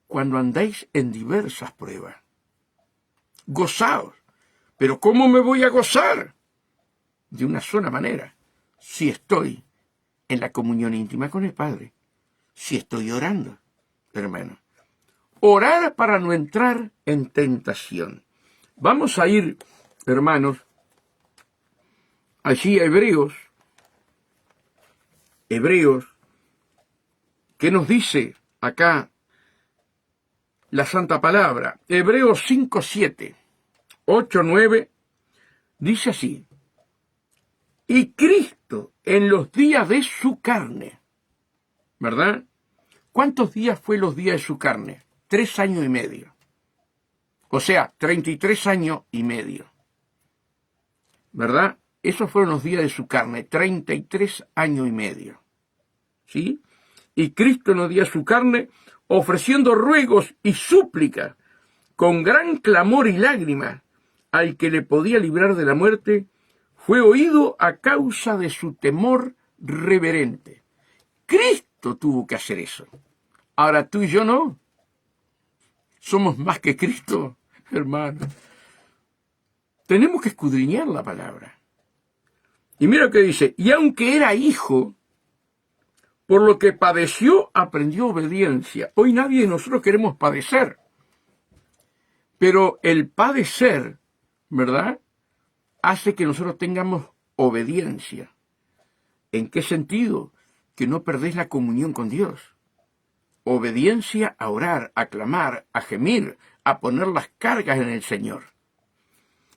cuando andáis en diversas pruebas. Gozaos. Pero ¿cómo me voy a gozar? De una sola manera, si estoy en la comunión íntima con el Padre, si estoy orando, hermano. Orar para no entrar en tentación. Vamos a ir, hermanos, allí a Hebreos, ¿qué nos dice acá la Santa Palabra? Hebreos 5, 7, 8, 9, dice así, y Cristo en los días de su carne, ¿verdad? ¿Cuántos días fue los días de su carne? 3 años y medio. O sea, 33 años y medio. ¿Verdad? Esos fueron los días de su carne, 33 años y medio. ¿Sí? Y Cristo en los días de su carne, ofreciendo ruegos y súplicas, con gran clamor y lágrimas, al que le podía librar de la muerte, fue oído a causa de su temor reverente. Cristo tuvo que hacer eso. Ahora tú y yo no. Somos más que Cristo, hermano. Tenemos que escudriñar la palabra. Y mira lo que dice, y aunque era hijo, Por lo que padeció, aprendió obediencia. Hoy nadie de nosotros queremos padecer. Pero el padecer, ¿verdad?, hace que nosotros tengamos obediencia. ¿En qué sentido? Que no perdés la comunión con Dios. Obediencia a orar, a clamar, a gemir, a poner las cargas en el Señor.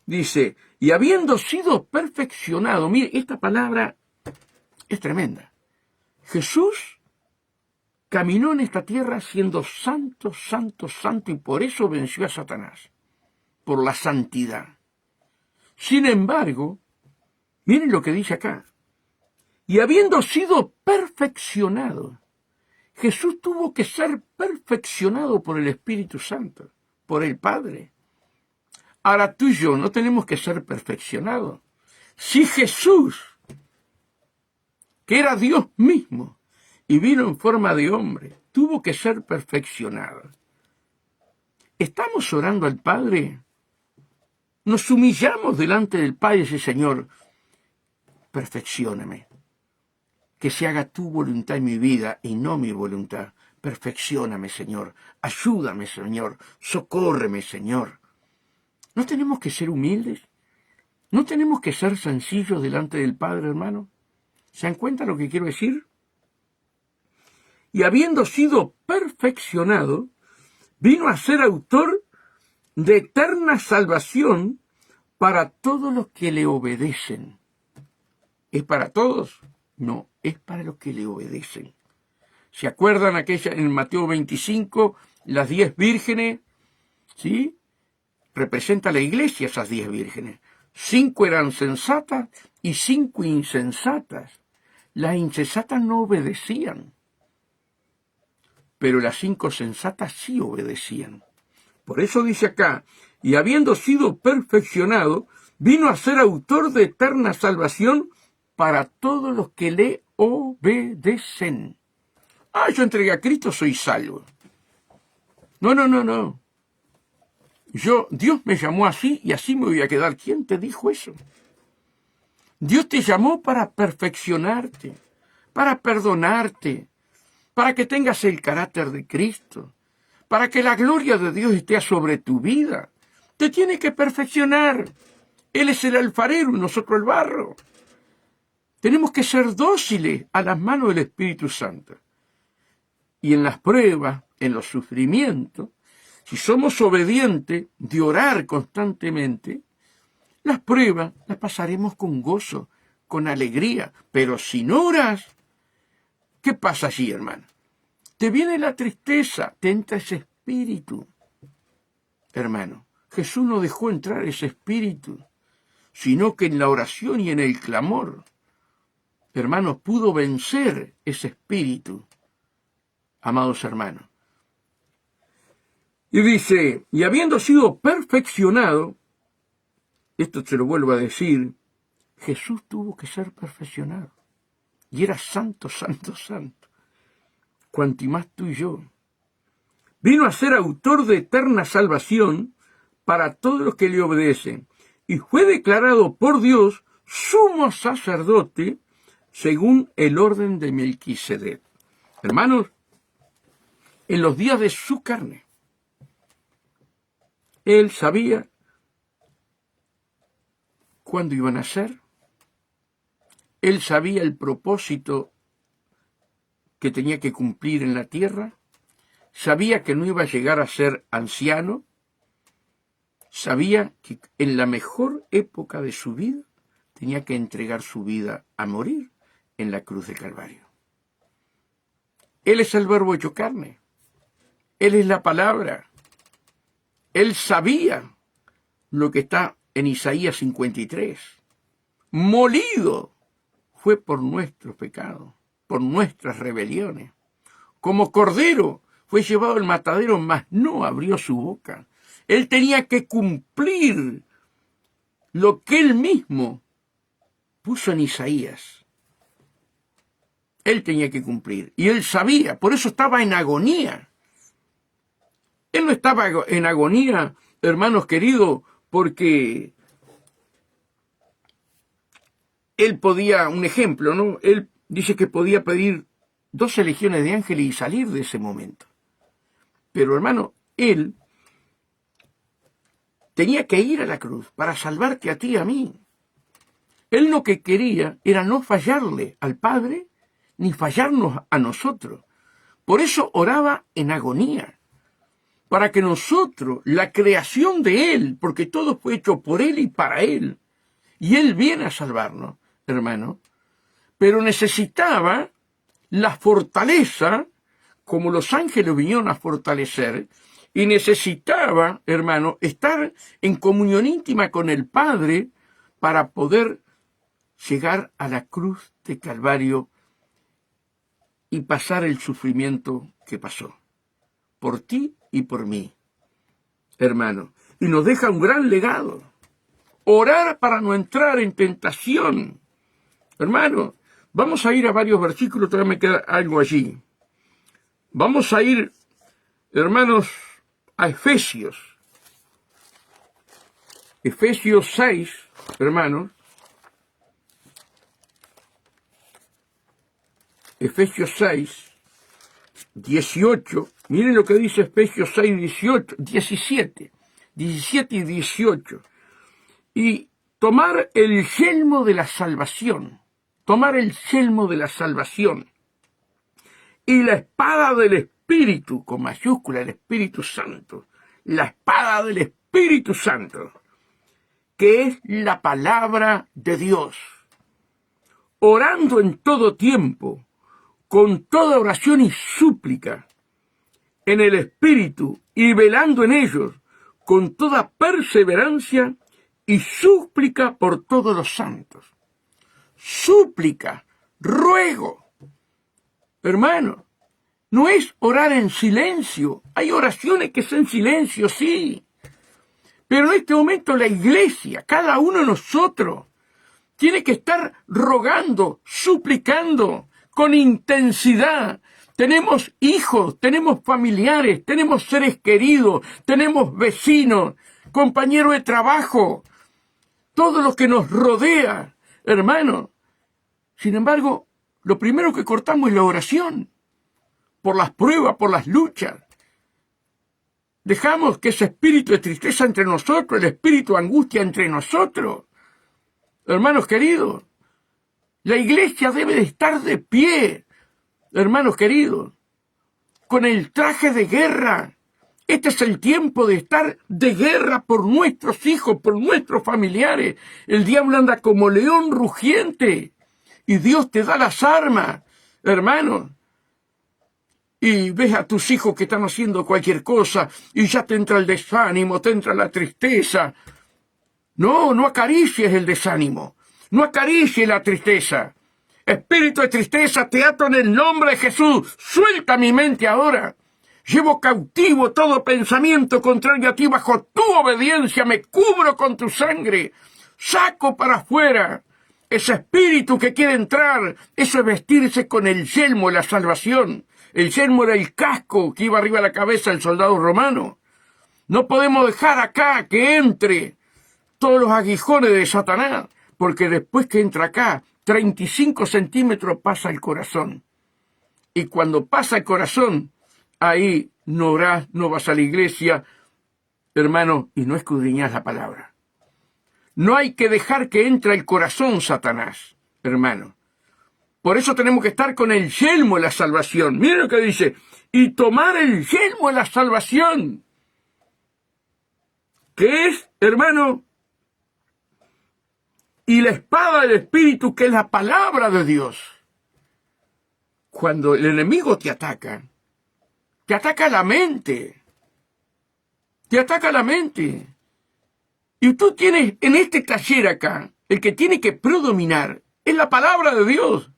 Dice, y habiendo sido perfeccionado, mire, esta palabra es tremenda. Jesús caminó en esta tierra siendo santo, santo, santo, y por eso venció a Satanás, por la santidad. Sin embargo, miren lo que dice acá, y habiendo sido perfeccionado, Jesús tuvo que ser perfeccionado por el Espíritu Santo, por el Padre. Ahora tú y yo no tenemos que ser perfeccionados. Si Jesús, que era Dios mismo y vino en forma de hombre, tuvo que ser perfeccionado, ¿estamos orando al Padre? Nos humillamos delante del Padre y dice, Señor, perfeccióname. Que se haga tu voluntad en mi vida y no mi voluntad. Perfeccióname, Señor. Ayúdame, Señor. Socórreme, Señor. ¿No tenemos que ser humildes? ¿No tenemos que ser sencillos delante del Padre, hermano? ¿Se dan cuenta lo que quiero decir? Y habiendo sido perfeccionado, vino a ser autor de eterna salvación para todos los que le obedecen. ¿Es para todos? No, es para los que le obedecen. ¿Se acuerdan aquella en Mateo 25, las 10 vírgenes? ¿Sí? Representa la iglesia esas 10 vírgenes. 5 eran sensatas y 5 insensatas. Las insensatas no obedecían, pero las 5 sensatas sí obedecían. Por eso dice acá, y habiendo sido perfeccionado, vino a ser autor de eterna salvación para todos los que le obedecen. Yo entregué a Cristo, soy salvo. No. Dios me llamó así y así me voy a quedar. ¿Quién te dijo eso? Dios te llamó para perfeccionarte, para perdonarte, para que tengas el carácter de Cristo, para que la gloria de Dios esté sobre tu vida. Te tiene que perfeccionar. Él es el alfarero y nosotros el barro. Tenemos que ser dóciles a las manos del Espíritu Santo. Y en las pruebas, en los sufrimientos, si somos obedientes de orar constantemente, las pruebas las pasaremos con gozo, con alegría. Pero si no oras, ¿qué pasa allí, hermano? Te viene la tristeza, te entra ese espíritu. Hermano, Jesús no dejó entrar ese espíritu, sino que en la oración y en el clamor, hermanos, pudo vencer ese espíritu, amados hermanos. Y dice, y habiendo sido perfeccionado, esto te lo vuelvo a decir, Jesús tuvo que ser perfeccionado. Y era santo, santo, santo. Cuanto más tú y yo. Vino a ser autor de eterna salvación para todos los que le obedecen. Y fue declarado por Dios sumo sacerdote según el orden de Melquisedec. Hermanos, en los días de su carne, él sabía cuándo iban a ser. Él sabía el propósito que tenía que cumplir en la tierra. Sabía que no iba a llegar a ser anciano. Sabía que en la mejor época de su vida tenía que entregar su vida a morir en la cruz del Calvario. Él es el verbo hecho carne. Él es la palabra. Él sabía lo que está en Isaías 53. Molido fue por nuestros pecados, por nuestras rebeliones. Como cordero fue llevado al matadero, mas no abrió su boca. Él tenía que cumplir lo que él mismo puso en Isaías. Él tenía que cumplir. Y él sabía, por eso estaba en agonía. Él no estaba en agonía, hermanos queridos, porque él podía, un ejemplo, ¿no? Él dice que podía pedir 12 legiones de ángeles y salir de ese momento. Pero hermano, Él tenía que ir a la cruz para salvarte a ti y a mí. Él lo que quería era no fallarle al Padre ni fallarnos a nosotros. Por eso oraba en agonía, para que nosotros, la creación de Él, porque todo fue hecho por Él y para Él, y Él viene a salvarnos, hermano, pero necesitaba la fortaleza, como los ángeles vinieron a fortalecer, y necesitaba, hermano, estar en comunión íntima con el Padre para poder llegar a la cruz de Calvario y pasar el sufrimiento que pasó, por ti y por mí, hermano. Y nos deja un gran legado. Orar para no entrar en tentación. Hermano, vamos a ir a varios versículos, todavía me queda algo allí. Vamos a ir, hermanos, a Efesios. Efesios 6, hermanos. Efesios 6, 18. Miren lo que dice Efesios 6, 18, 17 y 18. Y tomar el yelmo de la salvación. Tomar el yelmo de la salvación. Y la espada del Espíritu, con mayúscula, el Espíritu Santo. La espada del Espíritu Santo, que es la palabra de Dios. Orando en todo tiempo, con toda oración y súplica, en el Espíritu, y velando en ellos, con toda perseverancia y súplica por todos los santos. Súplica, ruego. Hermano, no es orar en silencio. Hay oraciones que son en silencio, sí. Pero en este momento la iglesia, cada uno de nosotros, tiene que estar rogando, suplicando, con intensidad. Tenemos hijos, tenemos familiares, tenemos seres queridos, tenemos vecinos, compañeros de trabajo, todo lo que nos rodea, hermano. Sin embargo, lo primero que cortamos es la oración, por las pruebas, por las luchas. Dejamos que ese espíritu de tristeza entre nosotros, el espíritu de angustia entre nosotros. Hermanos queridos, la iglesia debe de estar de pie, hermanos queridos, con el traje de guerra. Este es el tiempo de estar de guerra por nuestros hijos, por nuestros familiares. El diablo anda como león rugiente y Dios te da las armas, hermanos. Y ves a tus hijos que están haciendo cualquier cosa y ya te entra el desánimo, te entra la tristeza. No, no acaricies el desánimo, no acaricies la tristeza. Espíritu de tristeza, te ato en el nombre de Jesús. Suelta mi mente ahora. Llevo cautivo todo pensamiento contrario a ti bajo tu obediencia. Me cubro con tu sangre. Saco para afuera ese espíritu que quiere entrar. Eso es vestirse con el yelmo de la salvación. El yelmo era el casco que iba arriba de la cabeza del soldado romano. No podemos dejar acá que entre todos los aguijones de Satanás, porque después que entra acá, 35 centímetros pasa el corazón. Y cuando pasa el corazón, ahí no orás, no vas a la iglesia, hermano, y no escudriñás la palabra. No hay que dejar que entre el corazón Satanás, hermano. Por eso tenemos que estar con el yelmo de la salvación. Miren lo que dice, y tomar el yelmo de la salvación, que es, hermano, y la espada del Espíritu, que es la palabra de Dios. Cuando el enemigo te ataca la mente. Te ataca la mente. Y tú tienes en este taller acá, el que tiene que predominar es la palabra de Dios.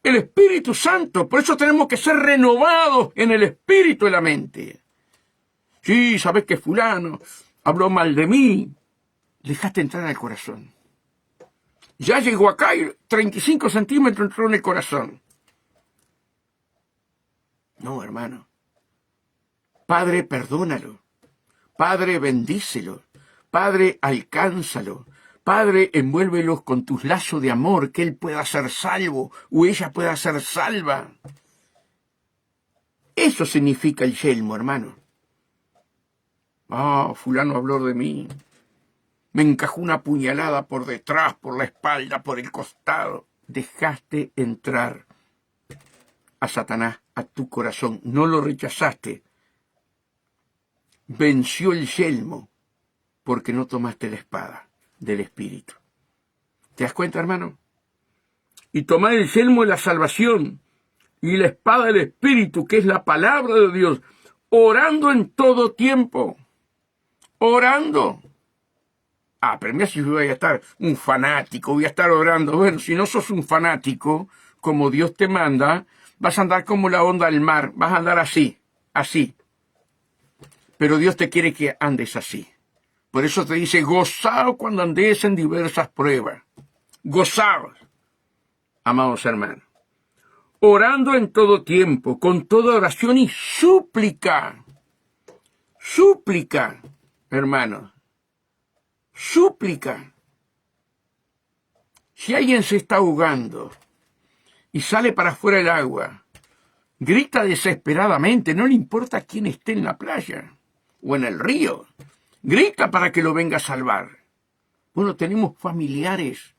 El Espíritu Santo. Por eso tenemos que ser renovados en el espíritu de la mente. Sí, sabes que fulano habló mal de mí. Dejaste entrar al corazón. Ya llegó acá y 35 centímetros entró en el corazón. No, hermano. Padre, perdónalo. Padre, bendícelo. Padre, alcánzalo. Padre, envuélvelos con tus lazos de amor, que él pueda ser salvo o ella pueda ser salva. Eso significa el yelmo, hermano. Fulano habló de mí. Me encajó una puñalada por detrás, por la espalda, por el costado. Dejaste entrar a Satanás a tu corazón. No lo rechazaste. Venció el yelmo porque no tomaste la espada del Espíritu. ¿Te das cuenta, hermano? Y tomar el yelmo de la salvación y la espada del Espíritu, que es la palabra de Dios, orando en todo tiempo. Orando. Pero mira, si yo voy a estar un fanático, voy a estar orando. Bueno, si no sos un fanático, como Dios te manda, vas a andar como la onda del mar, vas a andar así, así. Pero Dios te quiere que andes así. Por eso te dice, gozaos cuando andes en diversas pruebas. Gozaos, amados hermanos. Orando en todo tiempo, con toda oración y súplica. Súplica, hermanos. Súplica. Si alguien se está ahogando y sale para afuera del agua, grita desesperadamente, no le importa quién esté en la playa o en el río, grita para que lo venga a salvar. Bueno, tenemos familiares,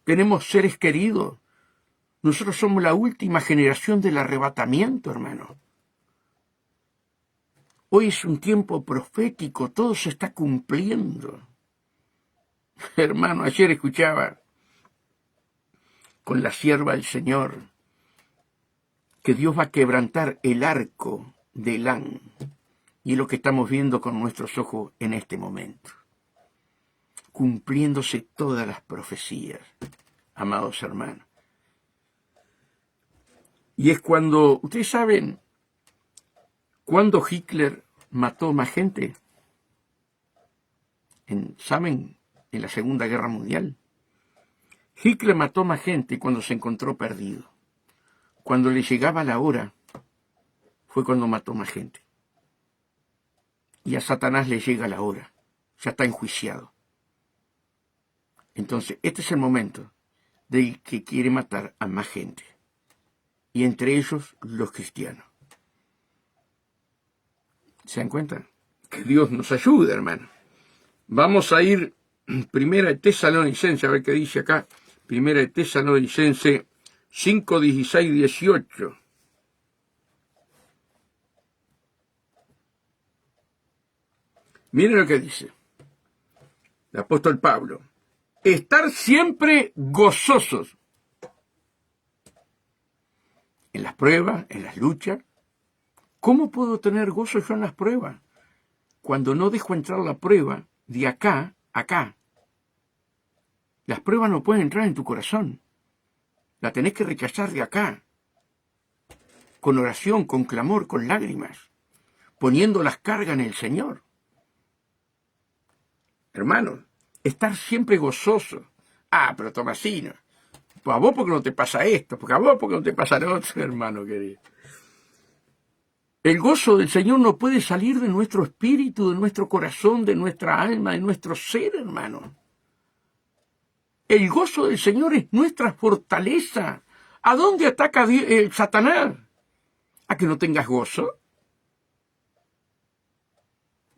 tenemos seres queridos. Nosotros somos la última generación del arrebatamiento, hermano. Hoy es un tiempo profético, todo se está cumpliendo. Hermano, ayer escuchaba con la sierva del Señor que Dios va a quebrantar el arco de Elán. Y es lo que estamos viendo con nuestros ojos en este momento. Cumpliéndose todas las profecías, amados hermanos. Y es cuando, ustedes saben, cuando Hitler mató más gente. ¿Saben? En la Segunda Guerra Mundial. Hitler mató más gente cuando se encontró perdido. Cuando le llegaba la hora, fue cuando mató más gente. Y a Satanás le llega la hora. Ya está enjuiciado. Entonces, este es el momento del que quiere matar a más gente. Y entre ellos, los cristianos. ¿Se dan cuenta? Que Dios nos ayude, hermano. Vamos a ir Primera de Tesalonicenses, a ver qué dice acá. Primera de Tesalonicenses 5, 16, 18. Miren lo que dice el apóstol Pablo. Estar siempre gozosos en las pruebas, en las luchas. ¿Cómo puedo tener gozo yo en las pruebas? Cuando no dejo entrar la prueba de acá a acá. Las pruebas no pueden entrar en tu corazón. La tenés que rechazar de acá. Con oración, con clamor, con lágrimas. Poniendo las cargas en el Señor. Hermanos, estar siempre gozoso. Pero Tomasino, pues a vos porque no te pasa esto, porque a vos porque no te pasa lo otro, hermano querido. El gozo del Señor no puede salir de nuestro espíritu, de nuestro corazón, de nuestra alma, de nuestro ser, hermano. El gozo del Señor es nuestra fortaleza. ¿A dónde ataca Satanás? ¿A que no tengas gozo?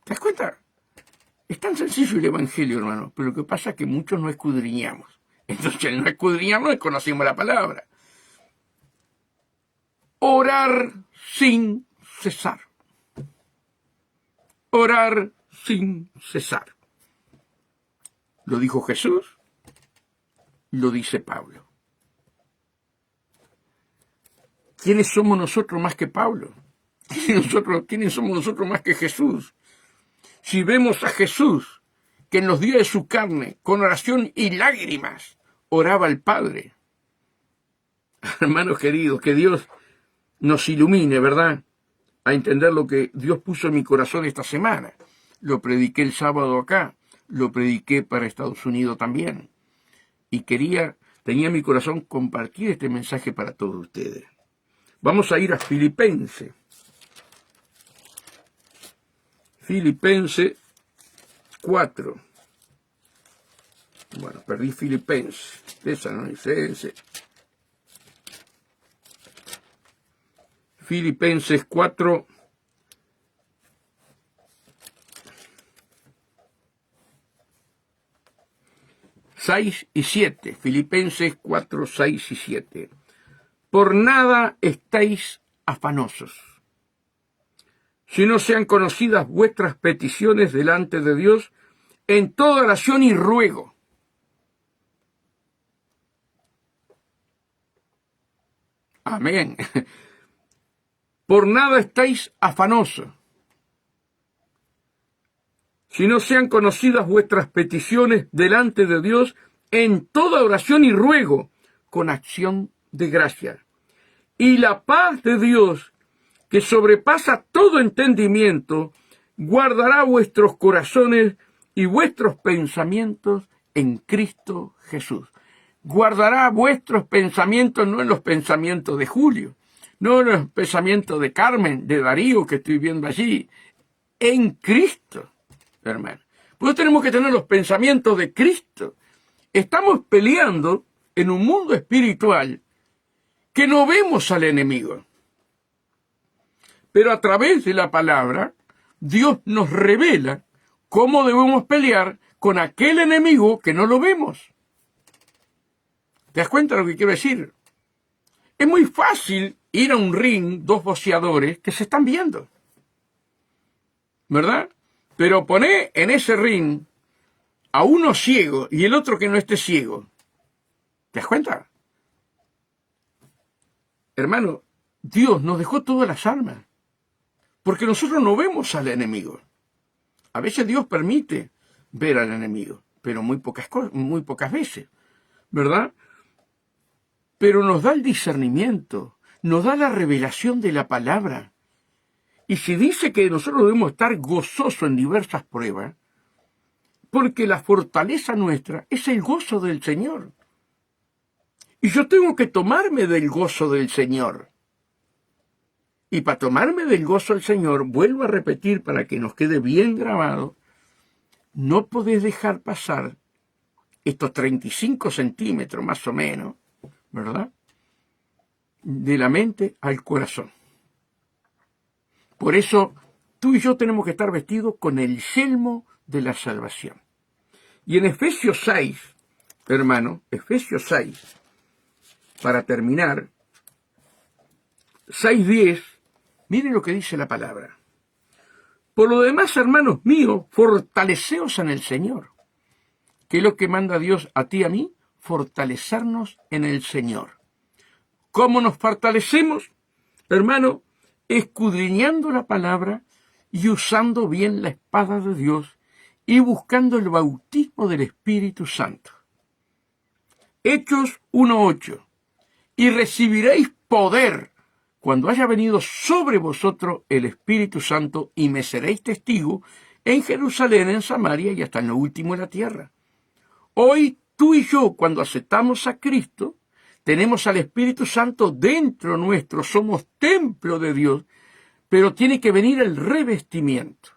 ¿Te das cuenta? Es tan sencillo el Evangelio, hermano, pero lo que pasa es que muchos no escudriñamos. Entonces, al no escudriñamos, conocemos la palabra. Orar sin cesar. Orar sin cesar. Lo dijo Jesús, lo dice Pablo. ¿Quiénes somos nosotros más que Pablo? ¿Quiénes somos nosotros más que Jesús? Si vemos a Jesús, que en los días de su carne, con oración y lágrimas, oraba al Padre. Hermanos queridos, que Dios nos ilumine, ¿verdad?, a entender lo que Dios puso en mi corazón esta semana. Lo prediqué el sábado acá, lo prediqué para Estados Unidos también. Y tenía en mi corazón compartir este mensaje para todos ustedes. Vamos a ir a Filipenses. Filipenses 4. Bueno, perdí Filipenses. Tesalonicenses. Filipenses 4. Seis y 7. Filipenses 4, 6 y 7. Por nada estáis afanosos, si no sean conocidas vuestras peticiones delante de Dios en toda oración y ruego. Amén. Por nada estáis afanosos, si no sean conocidas vuestras peticiones delante de Dios en toda oración y ruego, con acción de gracia. Y la paz de Dios, que sobrepasa todo entendimiento, guardará vuestros corazones y vuestros pensamientos en Cristo Jesús. Guardará vuestros pensamientos, no en los pensamientos de Julio, no en los pensamientos de Carmen, de Darío, que estoy viendo allí, en Cristo, hermano. Pues tenemos que tener los pensamientos de Cristo. Estamos peleando en un mundo espiritual que no vemos al enemigo. Pero a través de la palabra, Dios nos revela cómo debemos pelear con aquel enemigo que no lo vemos. ¿Te das cuenta de lo que quiero decir? Es muy fácil ir a un ring, dos boxeadores que se están viendo, ¿verdad? Pero poné en ese ring a uno ciego y el otro que no esté ciego. ¿Te das cuenta? Hermano, Dios nos dejó todas las armas, porque nosotros no vemos al enemigo. A veces Dios permite ver al enemigo, pero muy pocas veces, ¿verdad? Pero nos da el discernimiento, nos da la revelación de la palabra. Y si dice que nosotros debemos estar gozosos en diversas pruebas, porque la fortaleza nuestra es el gozo del Señor. Y yo tengo que tomarme del gozo del Señor. Y para tomarme del gozo del Señor, vuelvo a repetir para que nos quede bien grabado, no podés dejar pasar estos 35 centímetros más o menos, ¿verdad?, de la mente al corazón. Por eso tú y yo tenemos que estar vestidos con el yelmo de la salvación. Y en Efesios 6, hermano, Efesios 6, para terminar, 6:10, miren lo que dice la palabra. Por lo demás, hermanos míos, fortaleceos en el Señor. ¿Qué es lo que manda Dios a ti y a mí? Fortalecernos en el Señor. ¿Cómo nos fortalecemos? Hermano, escudriñando la palabra y usando bien la espada de Dios y buscando el bautismo del Espíritu Santo. Hechos 1:8. Y recibiréis poder cuando haya venido sobre vosotros el Espíritu Santo y me seréis testigo en Jerusalén, en Samaria y hasta en lo último de la tierra. Hoy tú y yo, cuando aceptamos a Cristo, tenemos al Espíritu Santo dentro nuestro, somos templo de Dios, pero tiene que venir el revestimiento,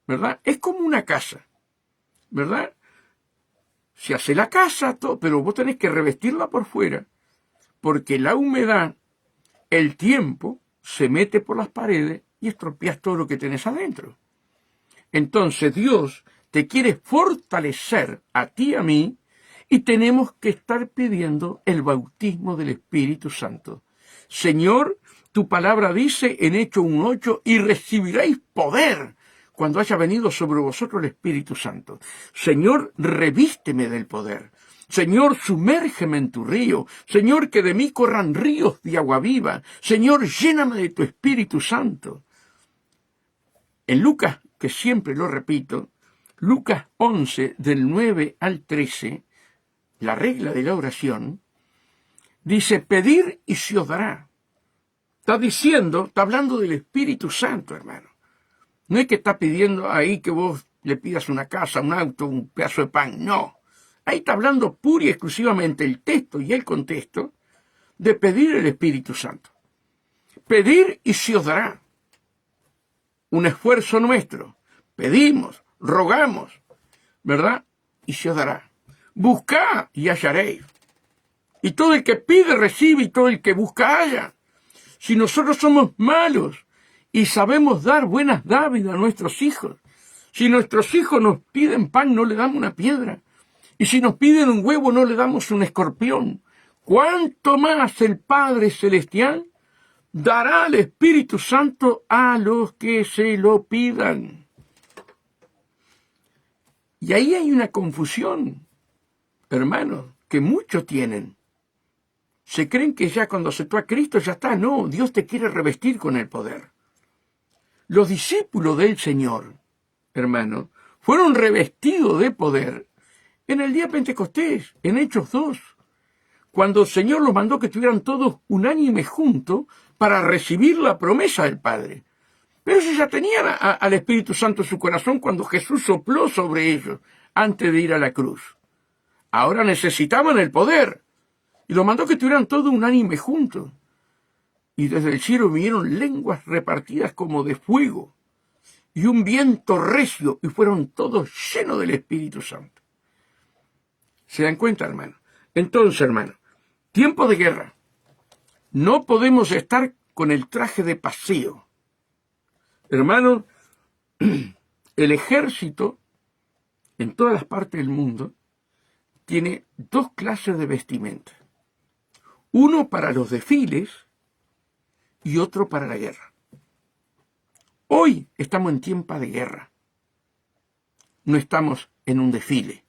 ¿verdad? Es como una casa, ¿verdad? Se hace la casa, todo, pero vos tenés que revestirla por fuera, porque la humedad, el tiempo, se mete por las paredes y estropeas todo lo que tenés adentro. Entonces Dios te quiere fortalecer a ti y a mí, y tenemos que estar pidiendo el bautismo del Espíritu Santo. Señor, tu palabra dice en Hechos 1:8, y recibiréis poder cuando haya venido sobre vosotros el Espíritu Santo. Señor, revísteme del poder. Señor, sumérgeme en tu río. Señor, que de mí corran ríos de agua viva. Señor, lléname de tu Espíritu Santo. En Lucas, que siempre lo repito, Lucas 11, del 9 al 13, la regla de la oración, dice, pedir y se os dará. Está diciendo, está hablando del Espíritu Santo, hermano. No es que está pidiendo ahí que vos le pidas una casa, un auto, un pedazo de pan, no. Ahí está hablando pura y exclusivamente el texto y el contexto de pedir el Espíritu Santo. Pedir y se os dará. Un esfuerzo nuestro. Pedimos, rogamos, ¿verdad? Y se os dará. Buscad y hallaréis. Y todo el que pide recibe, y todo el que busca halla. Si nosotros somos malos y sabemos dar buenas dádivas a nuestros hijos, si nuestros hijos nos piden pan, no le damos una piedra. Y si nos piden un huevo, no le damos un escorpión. ¿Cuánto más el Padre Celestial dará al Espíritu Santo a los que se lo pidan? Y ahí hay una confusión, hermanos, que muchos tienen. Se creen que ya cuando aceptó a Cristo ya está. No, Dios te quiere revestir con el poder. Los discípulos del Señor, hermanos, fueron revestidos de poder en el día Pentecostés, en Hechos 2, cuando el Señor los mandó que estuvieran todos unánime juntos para recibir la promesa del Padre. Pero ellos ya tenían al Espíritu Santo en su corazón cuando Jesús sopló sobre ellos antes de ir a la cruz. Ahora necesitaban el poder. Y los mandó que estuvieran todos unánime juntos. Y desde el cielo vinieron lenguas repartidas como de fuego, y un viento recio, y fueron todos llenos del Espíritu Santo. ¿Se dan cuenta, hermano? Entonces, hermano, tiempo de guerra. No podemos estar con el traje de paseo. Hermano, el ejército, en todas las partes del mundo, tiene dos clases de vestimenta. Uno para los desfiles y otro para la guerra. Hoy estamos en tiempo de guerra. No estamos en un desfile.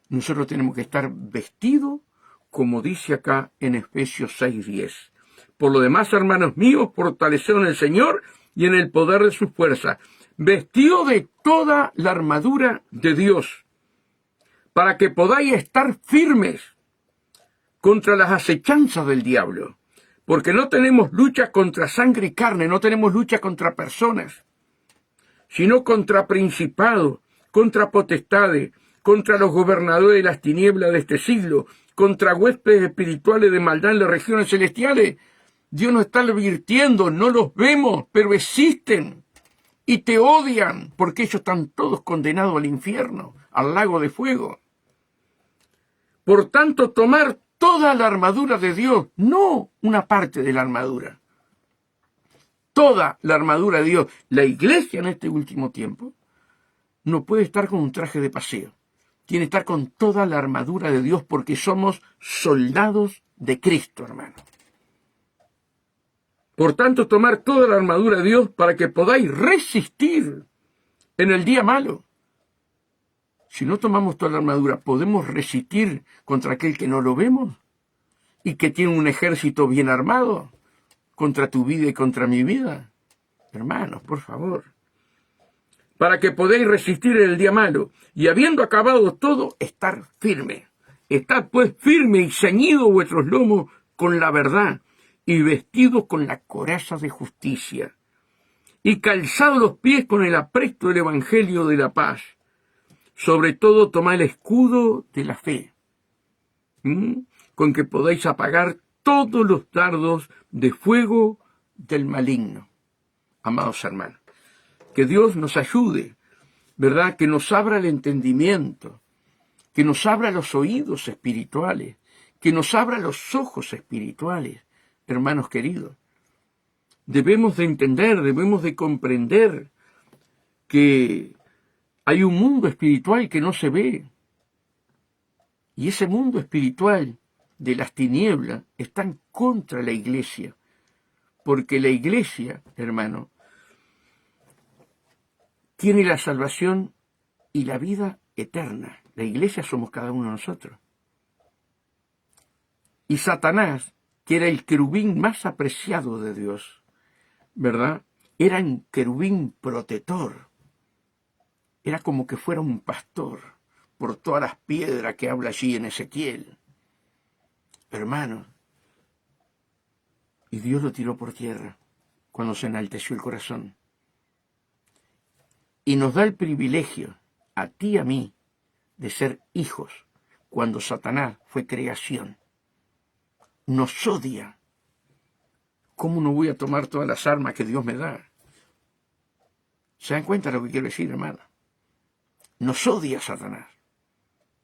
Nosotros tenemos que estar vestidos, como dice acá en Efesios 6:10. Por lo demás, hermanos míos, fortaleceos en el Señor y en el poder de su fuerza, vestidos de toda la armadura de Dios, para que podáis estar firmes contra las acechanzas del diablo, porque no tenemos lucha contra sangre y carne, no tenemos lucha contra personas, sino contra principados, contra potestades, contra los gobernadores de las tinieblas de este siglo, contra huéspedes espirituales de maldad en las regiones celestiales. Dios nos está advirtiendo, no los vemos, pero existen, y te odian, porque ellos están todos condenados al infierno, al lago de fuego. Por tanto, tomar toda la armadura de Dios, no una parte de la armadura. Toda la armadura de Dios. La iglesia en este último tiempo no puede estar con un traje de paseo. Tiene que estar con toda la armadura de Dios porque somos soldados de Cristo, hermano. Por tanto, tomar toda la armadura de Dios para que podáis resistir en el día malo. Si no tomamos toda la armadura, ¿podemos resistir contra aquel que no lo vemos? Y que tiene un ejército bien armado contra tu vida y contra mi vida. Hermanos, por favor. Para que podáis resistir en el día malo. Y habiendo acabado todo, estar firme. Estad pues firme y ceñidos vuestros lomos con la verdad, y vestidos con la coraza de justicia, y calzados los pies con el apresto del evangelio de la paz. Sobre todo tomad el escudo de la fe, con que podáis apagar todos los dardos de fuego del maligno. Amados hermanos, que Dios nos ayude, ¿verdad? Que nos abra el entendimiento, que nos abra los oídos espirituales, que nos abra los ojos espirituales, hermanos queridos. Debemos de entender, debemos de comprender que hay un mundo espiritual que no se ve. Y ese mundo espiritual de las tinieblas está contra la iglesia. Porque la iglesia, hermano, tiene la salvación y la vida eterna. La iglesia somos cada uno de nosotros. Y Satanás, que era el querubín más apreciado de Dios, ¿verdad? Era un querubín protector. Era como que fuera un pastor por todas las piedras que habla allí en Ezequiel. Hermanos, y Dios lo tiró por tierra cuando se enalteció el corazón. Y nos da el privilegio, a ti y a mí, de ser hijos cuando Satanás fue creación. Nos odia. ¿Cómo no voy a tomar todas las armas que Dios me da? ¿Se dan cuenta de lo que quiero decir, hermano? Nos odia Satanás.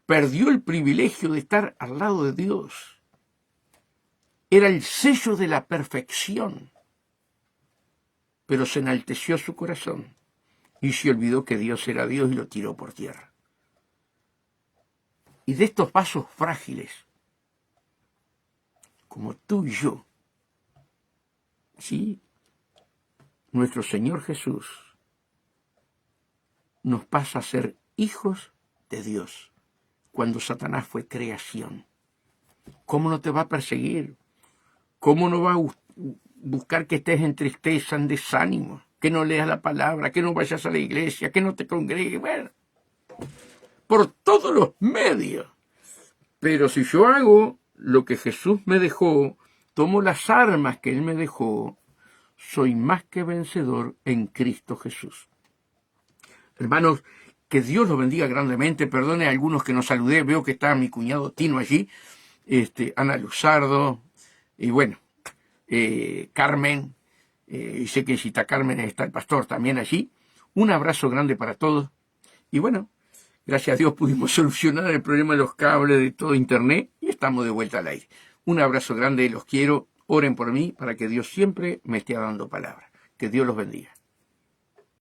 perdió el privilegio de estar al lado de Dios. Era el sello de la perfección, pero se enalteció su corazón y se olvidó que Dios era Dios y lo tiró por tierra. Y de estos vasos frágiles, como tú y yo, sí, nuestro Señor Jesús nos pasa a ser hijos de Dios cuando Satanás fue creación. ¿Cómo no te va a perseguir? ¿Cómo no va a buscar que estés en tristeza, en desánimo, que no leas la palabra, que no vayas a la iglesia, que no te congregues? Bueno, por todos los medios. Pero si yo hago lo que Jesús me dejó, tomo las armas que Él me dejó, soy más que vencedor en Cristo Jesús. Hermanos, que Dios los bendiga grandemente. Perdone a algunos que no saludé. Veo que está mi cuñado Tino allí, Ana Luzardo, y bueno, Carmen, y sé que si está Carmen está el pastor también allí. Un abrazo grande para todos. Y bueno, gracias a Dios pudimos solucionar el problema de los cables de todo internet y estamos de vuelta al aire. Un abrazo grande, los quiero. Oren por mí para que Dios siempre me esté dando palabra. Que Dios los bendiga.